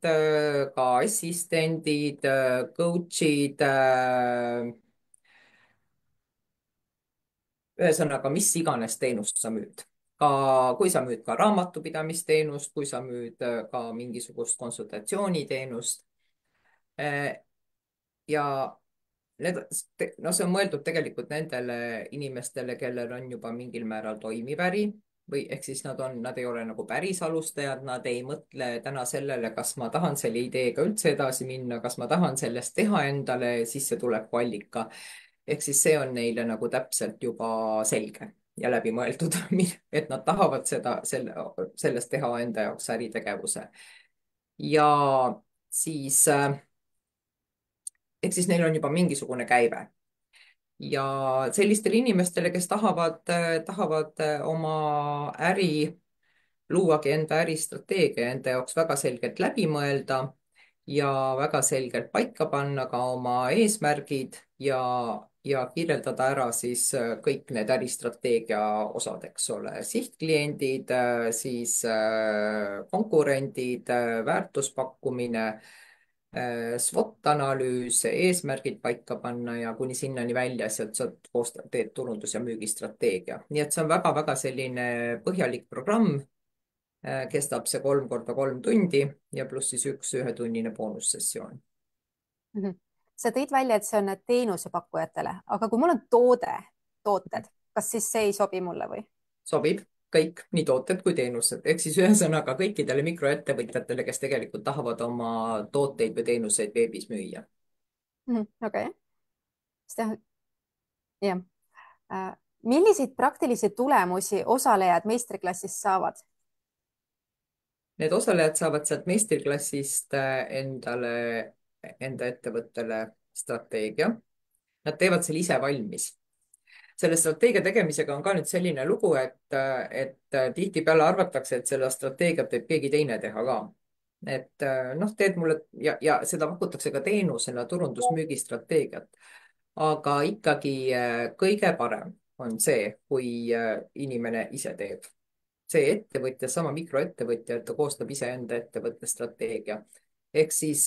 ka assistendid, coach'id, ühesõnaga, mis iganes teenust sa müüd. Kui sa müüd ka raamatupidamisteenust, kui sa müüd ka mingisugust konsultatsiooniteenust. ja need, no see on mõeldud tegelikult nendele inimestele, kellel on juba mingil määral toimiv äri või ehk siis nad ei ole nagu päris alustajad, nad ei mõtle täna sellele, kas ma tahan selle ideega üldse edasi minna, kas ma tahan sellest teha endale sissetulekuallika. ehk siis see on neile nagu täpselt juba selge ja läbimõeldud, et nad tahavad sellest teha enda jaoks äritegevuse. ja siis ehk siis neil on juba mingisugune käive ja sellistele inimestele, kes tahavad oma luuagi enda äristrateegia enda jaoks väga selgelt läbi mõelda ja väga selgelt paika panna ka oma eesmärgid ja kirjeldada ära siis kõik need äristrateegia osad, eks ole, sihtkliendid, siis konkurendid, väärtuspakkumine, SWOT-analüüs, eesmärgid paika panna ja kuni sinnani välja, sealt sa teed turundus- ja müügistrateegia. nii et see on väga-väga selline põhjalik programm. Kestab see 3 × 3 tundi ja pluss siis üks ühetunnine boonussessioon. sa tõid välja, et see on teenusepakkujatele, aga kui mul on tooted, kas siis see ei sobi mulle või? Sobib kõik, nii tooted kui teenused, ehk siis ühesõnaga kõikidele mikroettevõtjatele, kes tegelikult tahavad oma tooteid või teenuseid veebis müüa. okei. jah. Milliseid praktilisi tulemusi osalejad meistriklassis saavad? Need osalejad saavad sealt meistriklassist enda ettevõttele strateegia. Nad teevad selle ise valmis. selle strateegia tegemisega on ka nüüd selline lugu, et tihtipeale arvatakse, et seda strateegiat võib keegi teine teha ka. et noh, teed mulle ja seda pakutakse ka teenusena turundusmüügistrateegiat. aga ikkagi kõige parem on see, kui inimene ise teeb. See ettevõtja, sama mikroettevõtja, et ta koostab iseenda ettevõtte strateegia. ehk siis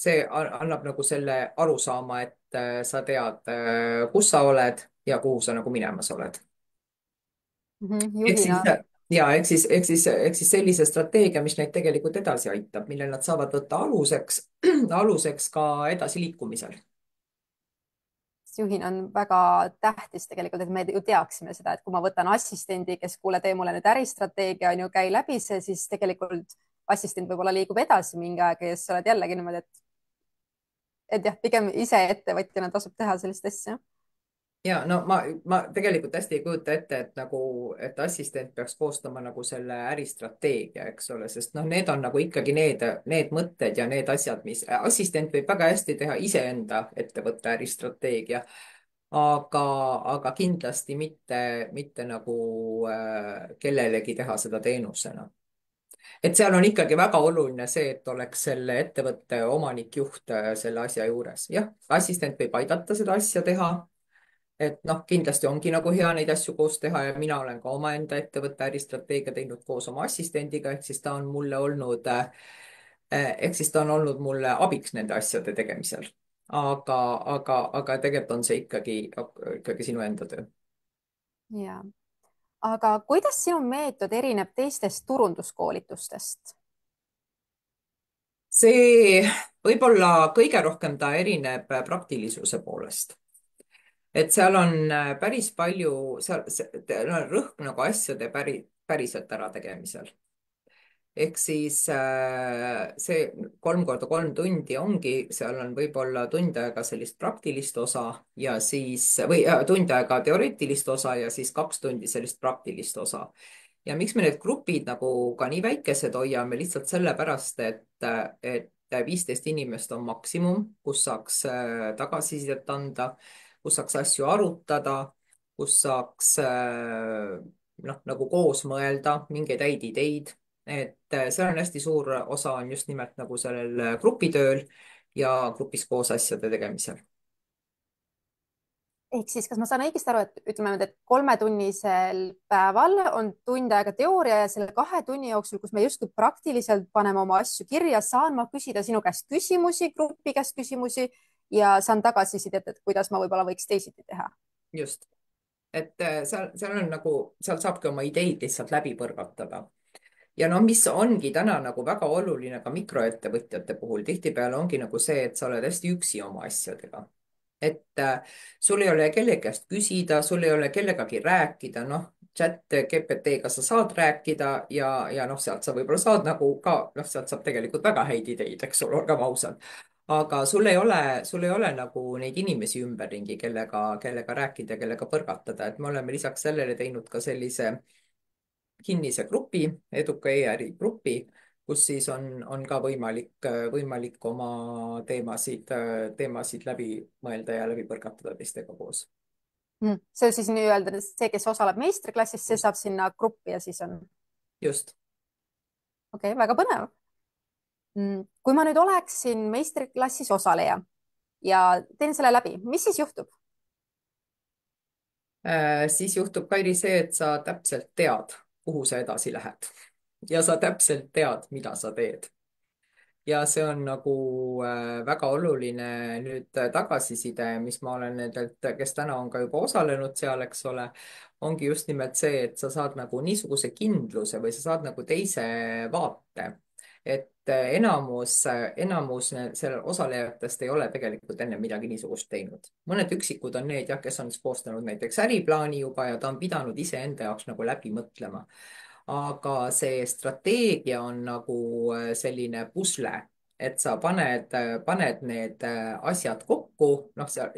see annab nagu selle arusaama, et sa tead, kus sa oled ja kuhu sa nagu minemas oled. ehk siis juhina. ja ehk siis sellise strateegia, mis neid tegelikult edasi aitab, mille nad saavad võtta aluseks, aluseks ka edasiliikumisel. juhina on väga tähtis tegelikult, et me ju teaksime seda, et kui ma võtan assistendi, kes kuule, tee mulle nüüd äristrateegia, on ju, käi läbi see, siis tegelikult assistent võib-olla liigub edasi mingi aeg ja siis sa oled jällegi niimoodi, et jah, pigem ise ettevõtjana tasub teha sellist asja. Ja no ma tegelikult hästi ei kujuta ette, et nagu, et assistent peaks koostama nagu selle äristrateegia, eks ole, sest noh, need on nagu ikkagi need mõtted ja need asjad, mis assistent võib väga hästi teha iseenda ettevõtte äristrateegia, aga, aga kindlasti mitte nagu kellelegi teha seda teenusena. Et seal on ikkagi väga oluline see, et oleks selle ettevõtte omanik, juht selle asja juures. jah, assistent võib aidata seda asja teha, et noh, kindlasti ongi nagu hea neid asju koos teha ja mina olen ka omaenda ettevõtte äristrateegia teinud koos oma assistendiga, ehk siis ta on olnud mulle abiks nende asjade tegemisel. aga tegelikult on see ikkagi sinu enda töö. ja, aga kuidas sinu meetod erineb teistest turunduskoolitustest? see võib-olla kõige rohkem ta erineb praktilisuse poolest. Et seal on päris palju, seal on rõhk nagu asjade päriselt ärategemisel. ehk siis see 3 × 3 tundi ongi, seal on võib-olla tund aega sellist praktilist osa ja siis, või tund aega teoreetilist osa ja siis 2 tundi sellist praktilist osa. Ja miks me need grupid nagu ka nii väikesed hoiame, lihtsalt sellepärast, et 15 inimest on maksimum, kus saaks tagasisidet anda, kus saaks asju arutada, kus saaks noh, nagu koos mõelda mingeid häid ideid. et seal on hästi suur osa on just nimelt nagu sellel grupitööl ja grupis koos asjade tegemisel. Ehk siis, kas ma saan õigesti aru, et ütleme nüüd, et 3-tunnisel päeval on tund aega teooria ja selle 2 tunni jooksul, kus me justkui praktiliselt paneme oma asju kirja, saan ma küsida sinu käest küsimusi, grupi käest küsimusi ja saan tagasisidet, et kuidas ma võib-olla võiks teisiti teha. just, et seal on nagu, seal saabki oma ideid lihtsalt läbi põrgatada. Ja no mis ongi täna nagu väga oluline ka mikroettevõtjate puhul, tihtipeale ongi nagu see, et sa oled hästi üksi oma asjadega. Et sul ei ole kellegi käest küsida, sul ei ole kellegagi rääkida, noh, chat GPT-ga sa saad rääkida ja noh, sealt sa võib-olla saad nagu ka, noh, sealt saab tegelikult väga häid ideid, eks ole, olgem ausad. aga sul ei ole nagu neid inimesi ümberringi, kellega rääkida, kellega põrgatada, et me oleme lisaks sellele teinud ka sellise kinnise grupi, eduka e-äri grupi, kus siis on ka võimalik oma teemasid läbi mõelda ja läbi põrgatada teistega koos. See on siis nii-öelda see, kes osaleb meistriklassis, see saab sinna gruppi ja siis on. just. Okei, väga põnev. Kui ma nüüd oleksin meistriklassis osaleja ja teen selle läbi, mis siis juhtub? Siis juhtub, Kairi, see, et sa täpselt tead, kuhu sa edasi lähed ja sa täpselt tead, mida sa teed. Ja see on nagu väga oluline nüüd tagasiside, mis ma olen nendelt, kes täna on ka juba osalenud seal, eks ole, ongi just nimelt see, et sa saad nagu niisuguse kindluse või sa saad nagu teise vaate. Et enamus seal osalejatest ei ole tegelikult enne midagi niisugust teinud. mõned üksikud on need jah, kes on siis koostanud näiteks äriplaani juba ja ta on pidanud iseenda jaoks nagu läbi mõtlema. Aga see strateegia on nagu selline pusle, et sa paned need asjad kokku, noh, seal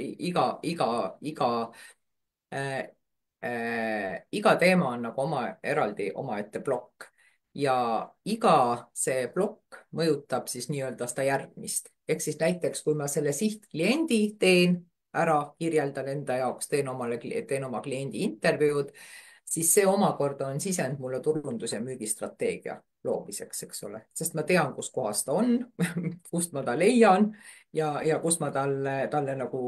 iga teema on nagu eraldi omaette plokk ja iga see plokk mõjutab siis nii-öelda seda järgmist. ehk siis näiteks, kui ma selle sihtkliendi teen, ära, kirjeldan enda jaoks, teen oma kliendi intervjuud, siis see omakorda on sisend mulle turundus- ja müügistrateegia loomiseks, eks ole, sest ma tean, kus kohas ta on kust ma ta leian ja kus ma talle nagu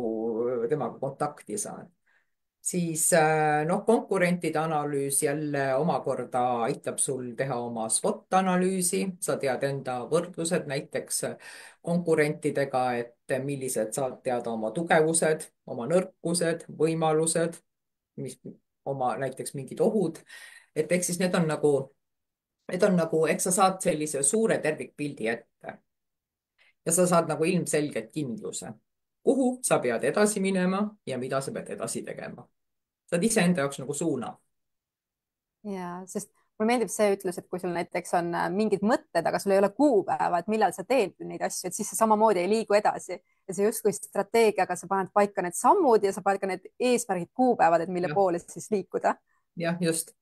temaga kontakti saan. Siis noh, konkurentide analüüs jälle omakorda aitab sul teha oma SWOT-analüüsi, sa tead enda võrdlused näiteks konkurentidega, et millised saad teada oma tugevused, oma nõrkused, võimalused, mis oma näiteks mingid ohud, et ehk siis need on nagu, eks sa saad sellise suure tervikpildi ette ja sa saad nagu ilmselgelt kindluse, kuhu sa pead edasi minema ja mida sa pead edasi tegema. Saad iseenda jaoks nagu suuna. ja sest mulle meeldib see ütlus, et kui sul näiteks on mingid mõtted, aga sul ei ole kuupäeva, et millal sa teed neid asju, et siis sa samamoodi ei liigu edasi ja see justkui strateegiaga sa paned paika need sammud ja sa paned ka need eesmärgid, kuupäevad, et mille jah, poole siis liikuda. jah, just.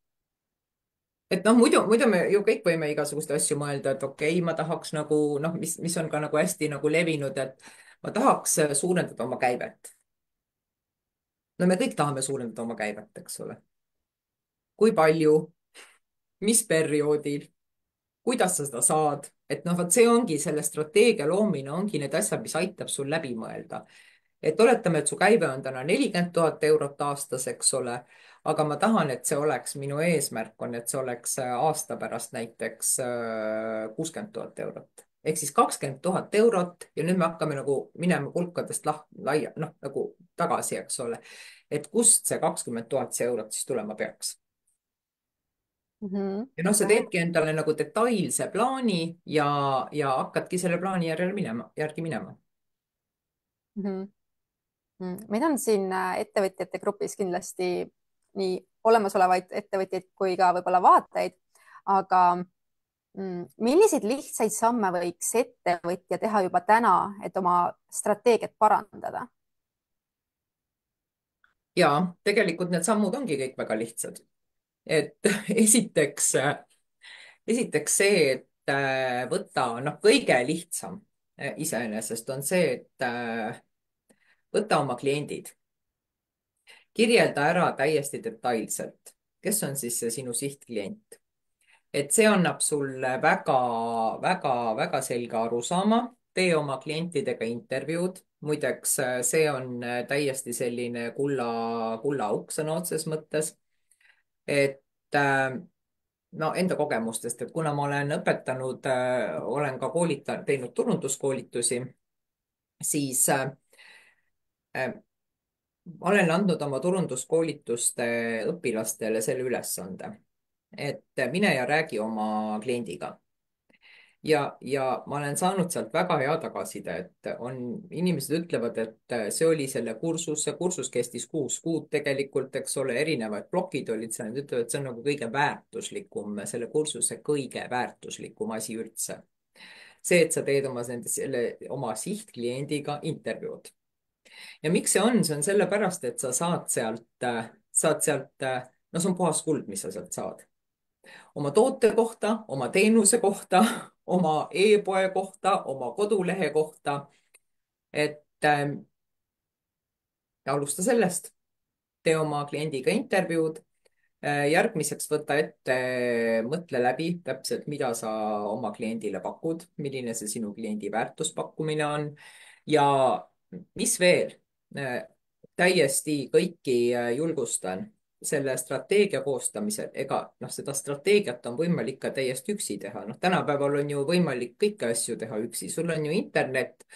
Et noh, muidu me ju kõik võime igasuguseid asju mõelda, et okei, ma tahaks nagu noh, mis on ka nagu hästi nagu levinud, et ma tahaks suurendada oma käivet. No me kõik tahame suurendada oma käivet, eks ole. Kui palju, mis perioodil, kuidas sa seda saad, et noh, vot see ongi selle strateegia loomine, ongi need asjad, mis aitab sul läbi mõelda. Et oletame, et su käive on täna 40 000 eurot aastas, eks ole, aga ma tahan, et see oleks, minu eesmärk on, et see oleks aasta pärast näiteks 60 000 eurot. Ehk siis 20 000 eurot ja nüüd me hakkame nagu minema pulkadest laia, noh nagu tagasi, eks ole. Et kust see 20 000 eurot siis tulema peaks? Ja noh, sa Väga hea. teedki endale nagu detailse plaani ja hakkadki selle plaani järgi minema. Meil on siin ettevõtjate grupis kindlasti nii olemasolevaid ettevõtjaid kui ka võib-olla vaatajaid, aga milliseid lihtsaid samme võiks ettevõtja teha juba täna, et oma strateegiat parandada? Ja tegelikult need sammud ongi kõik väga lihtsad. Et esiteks see, et võta, noh, kõige lihtsam iseenesest on see, et võta oma kliendid, kirjelda ära täiesti detailselt, kes on siis see sinu sihtklient. Et see annab sulle väga selge arusaama, tee oma klientidega intervjuud. Muideks, see on täiesti selline kullaauk sõna otseses mõttes. Et no enda kogemustest, et kuna ma olen õpetanud, olen ka teinud turunduskoolitusi, siis ma olen andnud oma turunduskoolituste õpilastele selle ülesande, et mine ja räägi oma kliendiga. Ja ma olen saanud sealt väga hea tagasiside, et inimesed ütlevad, et see oli see kursus kestis 6 kuud tegelikult, eks ole, erinevad plokid olid seal, nad ütlevad, et see on nagu kõige väärtuslikum, selle kursuse kõige väärtuslikum asi üldse. See, et sa teed oma sihtkliendiga intervjuud. Ja miks see on sellepärast, et sa saad sealt, no see on puhas kuld, mis sa sealt saad oma toote kohta, oma teenuse kohta, oma e-poe kohta, oma kodulehe kohta. Et alusta sellest, tee oma kliendiga intervjuud. Järgmiseks võta ette, mõtle läbi täpselt, mida sa oma kliendile pakud, milline see sinu kliendi väärtuspakkumine on ja mis veel, täiesti kõiki julgustan selle strateegia koostamisel, ega noh, seda strateegiat on võimalik ka täiesti üksi teha. Noh, tänapäeval on ju võimalik kõiki asju teha üksi, sul on ju internet.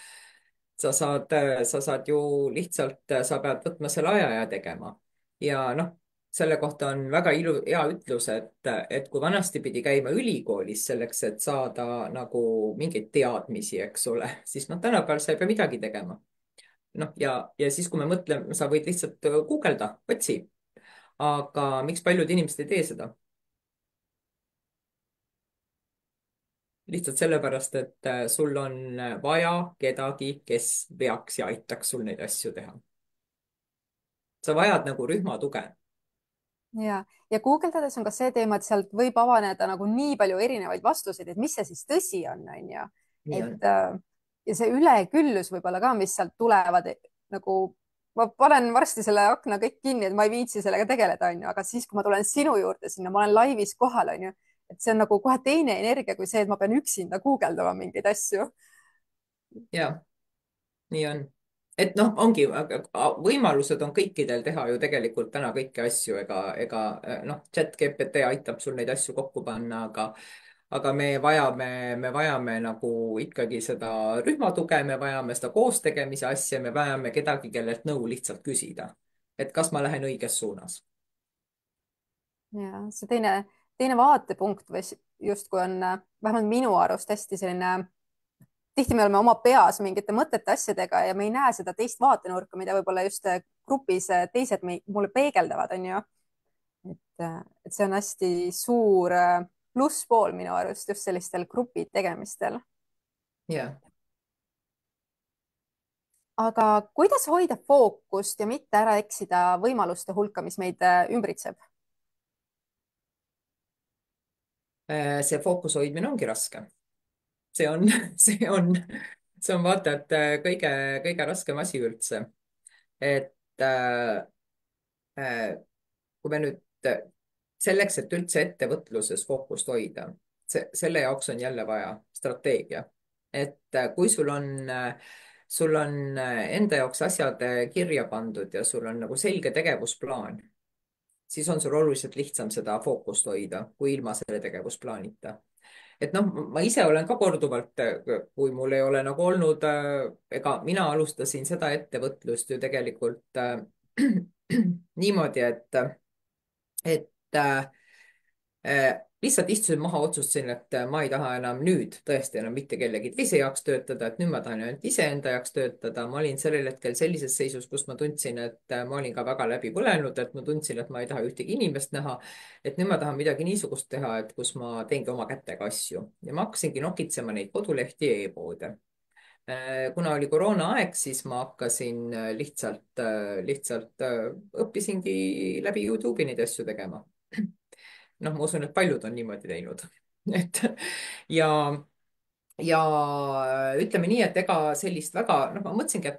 Sa saad ju lihtsalt, sa pead võtma selle aja ja tegema. Ja noh, selle kohta on väga hea ütlus, et kui vanasti pidi käima ülikoolis selleks, et saada nagu mingeid teadmisi, eks ole, siis noh, tänapäeval sa ei pea midagi tegema. Noh, ja siis, kui me mõtleme, sa võid lihtsalt guugelda, otsi. Aga miks paljud inimesed ei tee seda? Lihtsalt sellepärast, et sul on vaja kedagi, kes veaks ja aitaks sul neid asju teha. Sa vajad nagu rühma tuge. ja guugeldades on ka see teema, et sealt võib avaneda nagu nii palju erinevaid vastuseid, et mis see siis tõsi on ju. Nii on. et ja see üleküllus võib-olla ka, mis sealt tulevad nagu ma panen varsti selle akna kõik kinni, et ma ei viitsi sellega tegeleda, onju, aga siis, kui ma tulen sinu juurde sinna, ma olen laivis kohal, onju, et see on nagu kohe teine energia kui see, et ma pean üksinda guugeldama mingeid asju. ja nii on. et noh, ongi, võimalused on kõikidel teha ju tegelikult täna kõiki asju, ega noh, chat GPT aitab sul neid asju kokku panna, aga me vajame nagu ikkagi seda rühmatuge, me vajame seda koostegemise asja, me vajame kedagi, kellelt nõu lihtsalt küsida. et kas ma lähen õiges suunas. ja see teine vaatepunkt või justkui on vähemalt minu arust hästi selline, tihti me oleme oma peas mingite mõtete asjadega ja me ei näe seda teist vaatenurka, mida võib-olla just grupis teised mulle peegeldavad, onju. et see on hästi suur plusspool minu arust just sellistel grupi tegemistel. jah. aga kuidas hoida fookust ja mitte ära eksida võimaluste hulka, mis meid ümbritseb? See fookuse hoidmine ongi raske. see on, see on, see on vaata, et kõige raskem asi üldse. et kui me nüüd selleks, et üldse ettevõtluses fookust hoida, selle jaoks on jälle vaja strateegia. et kui sul on enda jaoks asjad kirja pandud ja sul on nagu selge tegevusplaan, siis on sul oluliselt lihtsam seda fookust hoida kui ilma selle tegevusplaanita. et noh, ma ise olen ka korduvalt, kui mul ei ole nagu olnud, ega mina alustasin seda ettevõtlust ju tegelikult niimoodi, et lihtsalt istusin maha, otsustasin, et ma ei taha enam nüüd tõesti enam mitte kellegi teise jaoks töötada, et nüüd ma tahan ainult iseenda jaoks töötada. ma olin sellel hetkel sellises seisus, kus ma tundsin, et ma olin ka väga läbi põlenud, et ma tundsin, et ma ei taha ühtegi inimest näha. et nüüd ma tahan midagi niisugust teha, et kus ma teengi oma kätega asju ja ma hakkasingi nokitsema neid kodulehti ja e-poode. kuna oli koroonaaeg, siis ma hakkasin lihtsalt õppisingi läbi Youtube'i neid asju tegema. noh, ma usun, et paljud on niimoodi teinud. et ja, ja ütleme nii, et ega sellist väga, noh, ma mõtlesingi,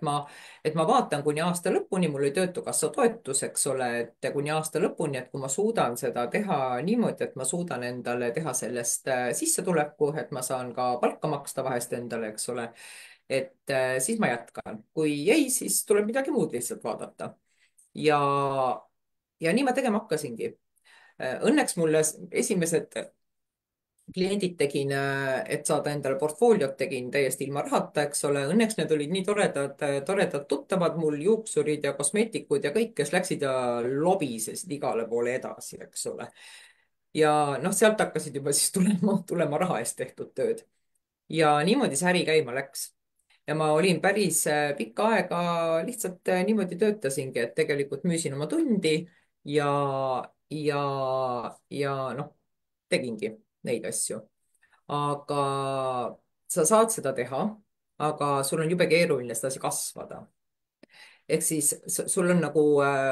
et ma vaatan kuni aasta lõpuni, mul oli Töötukassa toetus, eks ole, et kuni aasta lõpuni, et kui ma suudan seda teha niimoodi, et ma suudan endale teha sellest sissetuleku, et ma saan ka palka maksta vahest endale, eks ole, et siis ma jätkan. kui ei, siis tuleb midagi muud lihtsalt vaadata. ja, ja nii ma tegema hakkasingi. Õnneks mulle esimesed kliendid tegin, et saada endale portfooliot, tegin täiesti ilma rahata, eks ole. Õnneks need olid nii toredad tuttavad mul, juuksurid ja kosmeetikud ja kõik, kes läksid ja lobisesid igale poole edasi, eks ole. ja noh, sealt hakkasid juba siis tulema raha eest tehtud tööd. ja niimoodi see äri käima läks. ja ma olin päris pikka aega lihtsalt niimoodi töötasingi, et tegelikult müüsin oma tundi ja, ja, ja noh, tegingi neid asju. aga sa saad seda teha, aga sul on jube keeruline sedasi kasvada. ehk siis sul on nagu,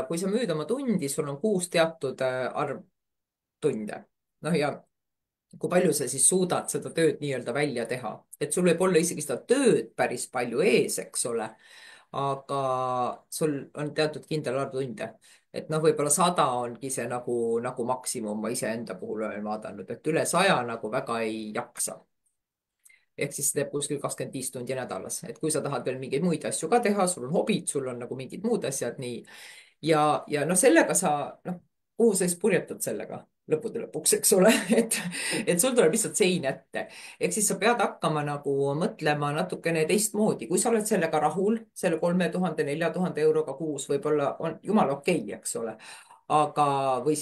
kui sa müüd oma tundi, sul on kuus teatud arv tunde. noh, ja kui palju sa siis suudad seda tööd nii-öelda välja teha, et sul võib olla isegi seda tööd päris palju ees, eks ole, aga sul on teatud kindel arv tunde. et noh, võib-olla 100 ongi see nagu maksimum, ma iseenda puhul olen vaadanud, et üle 100 nagu väga ei jaksa. ehk siis teeb kuskil 25 tundi nädalas, et kui sa tahad veel mingeid muid asju ka teha, sul on hobid, sul on nagu mingid muud asjad, nii. ja noh, sellega sa, noh, kuhu sa siis purjetad sellega lõppude lõpuks, eks ole, et sul tuleb lihtsalt sein ette. ehk siis sa pead hakkama nagu mõtlema natukene teistmoodi, kui sa oled sellega rahul, selle 3000, 4000 euroga kuus võib-olla on jumala okei, eks ole. aga, või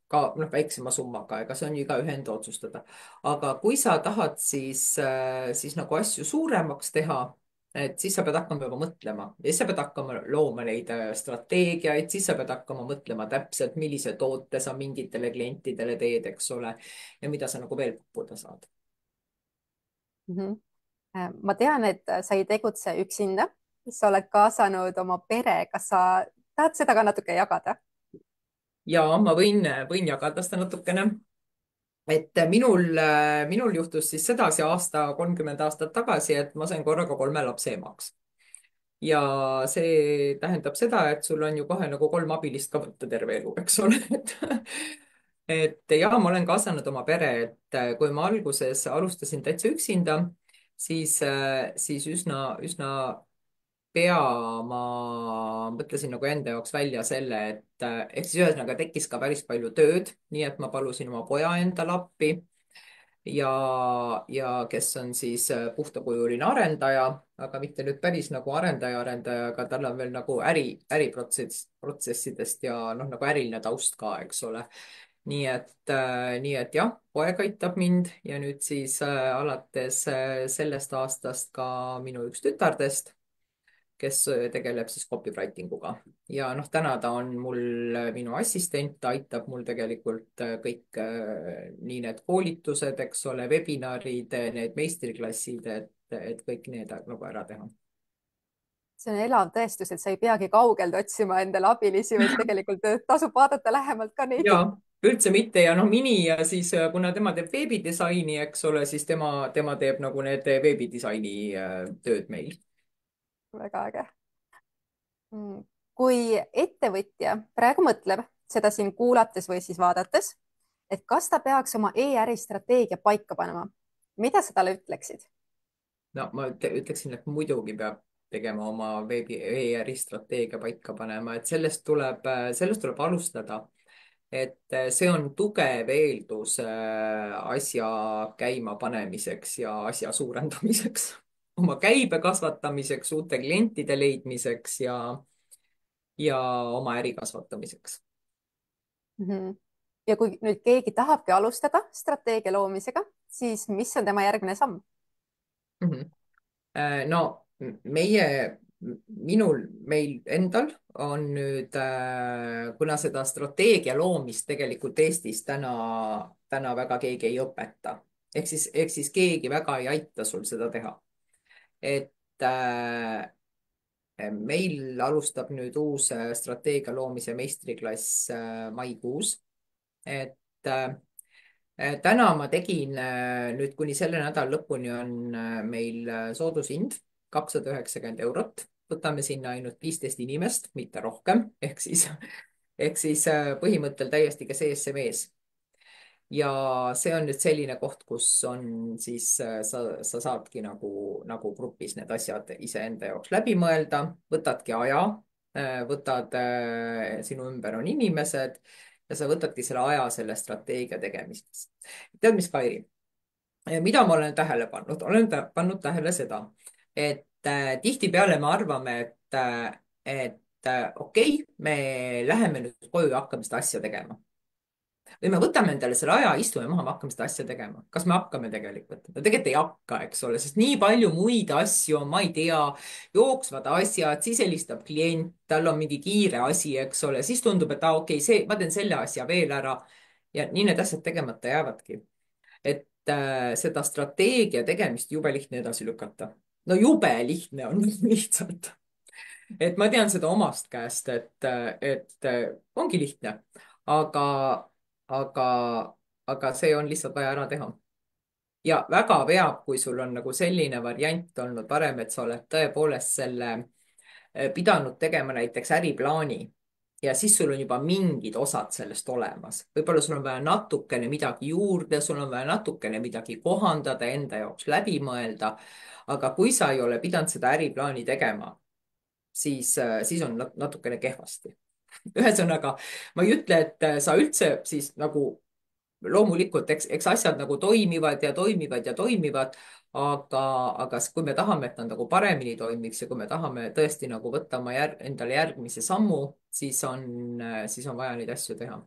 ka noh, väiksema summaga, ega see on ju igaühe enda otsustada. aga kui sa tahad siis nagu asju suuremaks teha, et siis sa pead hakkama juba mõtlema ja siis sa pead hakkama looma neid strateegiaid, siis sa pead hakkama mõtlema täpselt, millise toote sa mingitele klientidele teed, eks ole, ja mida sa nagu veel pakkuda saad. ma tean, et sa ei tegutse üksinda, sa oled kaasanud oma pere, kas sa tahad seda ka natuke jagada? ja ma võin jagada seda natukene. et minul juhtus siis sedasi aasta 30 aastat tagasi, et ma sain korraga 3 lapse emaks. ja see tähendab seda, et sul on ju kohe nagu 3 abilist ka võtta terve elu, eks ole, et ja ma olen kaasanud oma pere, et kui ma alguses alustasin täitsa üksinda, siis üsna pea ma mõtlesin nagu enda jaoks välja selle, et ehk siis ühesõnaga tekkis ka päris palju tööd, nii et ma palusin oma poja endale appi ja kes on siis puhtakujuline arendaja, aga mitte nüüd päris nagu arendaja, aga tal on veel nagu protsessidest ja noh, nagu äriline taust ka, eks ole. nii et jah, poeg aitab mind ja nüüd siis alates sellest aastast ka minu üks tütardest, kes tegeleb siis copywriting uga. ja noh, täna ta on mul minu assistent, ta aitab mul tegelikult kõik nii need koolitused, eks ole, webinarid, need meistriklassid, et kõik need nagu ära teha. see on elav tõestus, et sa ei peagi kaugelt otsima endale abilisi, vaid tegelikult tasub vaadata lähemalt ka neid. ja üldse mitte ja noh, Mini ja siis kuna tema teeb veebidisaini, eks ole, siis tema teeb nagu need veebidisaini tööd meil. väga äge. Kui ettevõtja praegu mõtleb seda siin kuulates või siis vaadates, et kas ta peaks oma e-äri strateegia paika panema, mida sa talle ütleksid? no ma ütleksin, et muidugi peab tegema oma veebi e-äri strateegia paika panema, et sellest tuleb alustada. et see on tugev eeldus asja käimapanemiseks ja asja suurendamiseks, oma käibe kasvatamiseks, uute klientide leidmiseks ja oma äri kasvatamiseks. Ja kui nüüd keegi tahabki alustada strateegia loomisega, siis mis on tema järgmine samm? Mhm. No meil endal on nüüd, kuna seda strateegia loomist tegelikult Eestis täna väga keegi ei õpeta, ehk siis keegi väga ei aita sul seda teha. et meil alustab nüüd uus strateegia loomise meistriklass maikuus. et täna ma tegin nüüd kuni selle nädala lõpuni on meil soodushind 290 eurot, võtame sinna ainult 15 inimest, mitte rohkem, ehk siis põhimõttel täiesti ka sees see mees. ja see on nüüd selline koht, kus on siis sa saadki nagu grupis need asjad iseenda jaoks läbi mõelda, võtadki aja, võtad, sinu ümber on inimesed ja sa võtadki selle aja selle strateegia tegemiseks. tead, mis, Kairi, mida ma olen tähele pannud? Olen pannud tähele seda, et tihtipeale me arvame, et okei, me läheme nüüd koju ja hakkame seda asja tegema või me võtame endale selle aja, istume maha, me hakkame seda asja tegema. kas me hakkame tegelikult? no tegelikult ei hakka, eks ole, sest nii palju muid asju on, ma ei tea, jooksvad asjad, siis helistab klient, tal on mingi kiire asi, eks ole, siis tundub, et okei, ma teen selle asja veel ära ja nii need asjad tegemata jäävadki. et seda strateegia tegemist jube lihtne edasi lükata. no jube lihtne on lihtsalt. et ma tean seda omast käest, et ongi lihtne, aga aga, aga see on lihtsalt vaja ära teha. ja väga veab, kui sul on nagu selline variant olnud varem, et sa oled tõepoolest selle pidanud tegema näiteks äriplaani ja siis sul on juba mingid osad sellest olemas. võib-olla sul on vaja natukene midagi juurde, sul on vaja natukene midagi kohandada, enda jaoks läbi mõelda. aga kui sa ei ole pidanud seda äriplaani tegema, siis on natukene kehvasti. ühesõnaga, ma ei ütle, et sa üldse siis nagu loomulikult, eks asjad nagu toimivad ja toimivad ja toimivad, aga kui me tahame, et nad nagu paremini toimiks ja kui me tahame tõesti nagu võtta endale järgmise sammu, siis on vaja neid asju teha.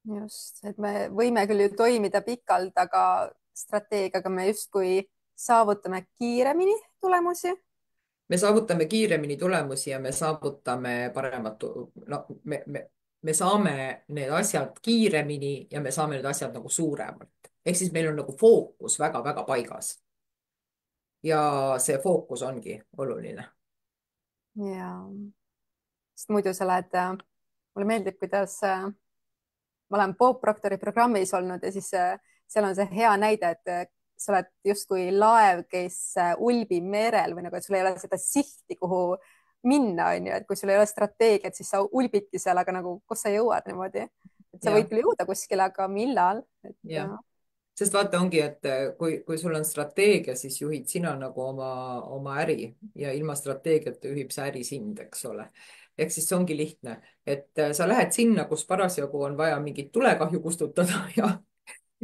just, et me võime küll ju toimida pikalt, aga strateegiaga me justkui saavutame kiiremini tulemusi. me saavutame kiiremini tulemusi ja me saavutame paremat, no me saame need asjad kiiremini ja me saame need asjad nagu suuremalt. ehk siis meil on nagu fookus väga-väga paigas. ja see fookus ongi oluline. ja, sest muidu sa lähed, mulle meeldib, kuidas ma olen Bob Proctori programmis olnud ja siis seal on see hea näide, et sa oled justkui laev, kes ulbib merel või nagu, et sul ei ole seda sihti, kuhu minna, on ju, et kui sul ei ole strateegiat, siis sa ulbidki seal, aga nagu, kus sa jõuad niimoodi, et sa võid jah, küll jõuda kuskile, aga millal, et jah. Sest vaata, ongi, et kui sul on strateegia, siis juhid sina nagu oma äri ja ilma strateegiata juhib see äri sind, eks ole. ehk siis see ongi lihtne, et sa lähed sinna, kus parasjagu on vaja mingit tulekahju kustutada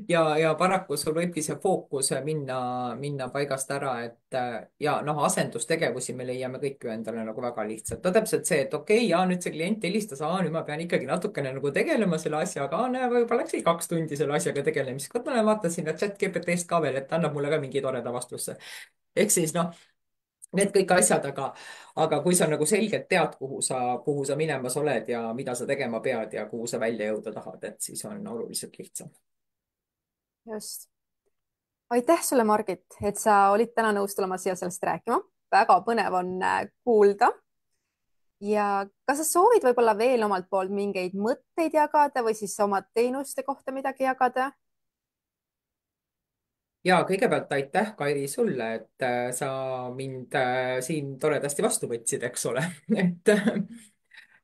ja paraku sul võibki see fookus minna paigast ära, et ja noh, asendustegevusi me leiame kõik ju endale nagu väga lihtsalt. no täpselt see, et okei, ja nüüd see klient helistas, nüüd ma pean ikkagi natukene nagu tegelema selle asjaga, näe, võib-olla läkski 2 tundi selle asjaga tegelemiseks. vot ma lähen vaatan sinna chat GPT-st ka veel, et annab mulle ka mingi toreda vastuse. ehk siis noh, need kõik asjad, aga kui sa nagu selgelt tead, kuhu sa minemas oled ja mida sa tegema pead ja kuhu sa välja jõuda tahad, et siis on oluliselt lihtsam. just. aitäh sulle, Margit, et sa olid täna nõus tulema siia sellest rääkima. väga põnev on kuulda. ja kas sa soovid võib-olla veel omalt poolt mingeid mõtteid jagada või siis oma teenuste kohta midagi jagada? ja kõigepealt aitäh, Kairi, sulle, et sa mind siin toredasti vastu võtsid, eks ole.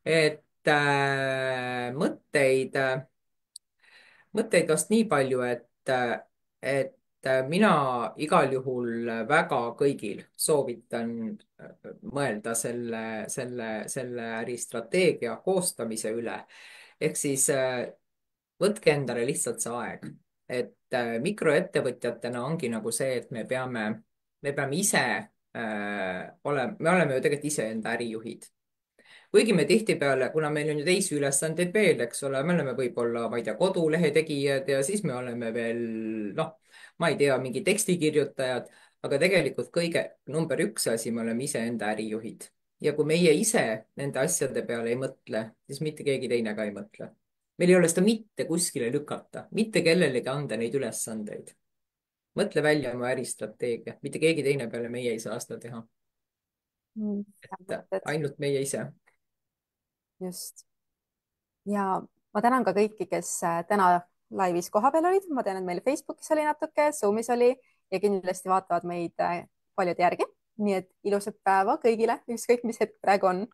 et mõtteid vast nii palju, et mina igal juhul väga kõigil soovitan mõelda selle äristrateegia koostamise üle. ehk siis võtke endale lihtsalt see aeg, et mikroettevõtjatena ongi nagu see, et me peame ise me oleme ju tegelikult iseenda ärijuhid. kuigi me tihtipeale, kuna meil on ju teisi ülesandeid veel, eks ole, me oleme võib-olla, ma ei tea, kodulehe tegijad ja siis me oleme veel, noh, ma ei tea, mingi tekstikirjutajad, aga tegelikult kõige number üks asi, me oleme iseenda ärijuhid. ja kui meie ise nende asjade peale ei mõtle, siis mitte keegi teine ka ei mõtle. meil ei ole seda mitte kuskile lükata, mitte kellelegi anda neid ülesandeid. mõtle välja oma äristrateegia, mitte keegi teine peale meie ei saa seda teha. head Et mõtted, ainult meie ise. just. ja ma tänan ka kõiki, kes täna laivis kohapeal olid. ma tean, et meil Facebookis oli natuke, Zoomis oli ja kindlasti vaatavad meid paljud järgi. nii et ilusat päeva kõigile, ükskõik mis hetk praegu on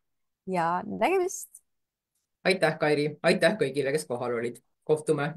ja nägemist. aitäh, Kairi, aitäh kõigile, kes kohal olid. kohtume.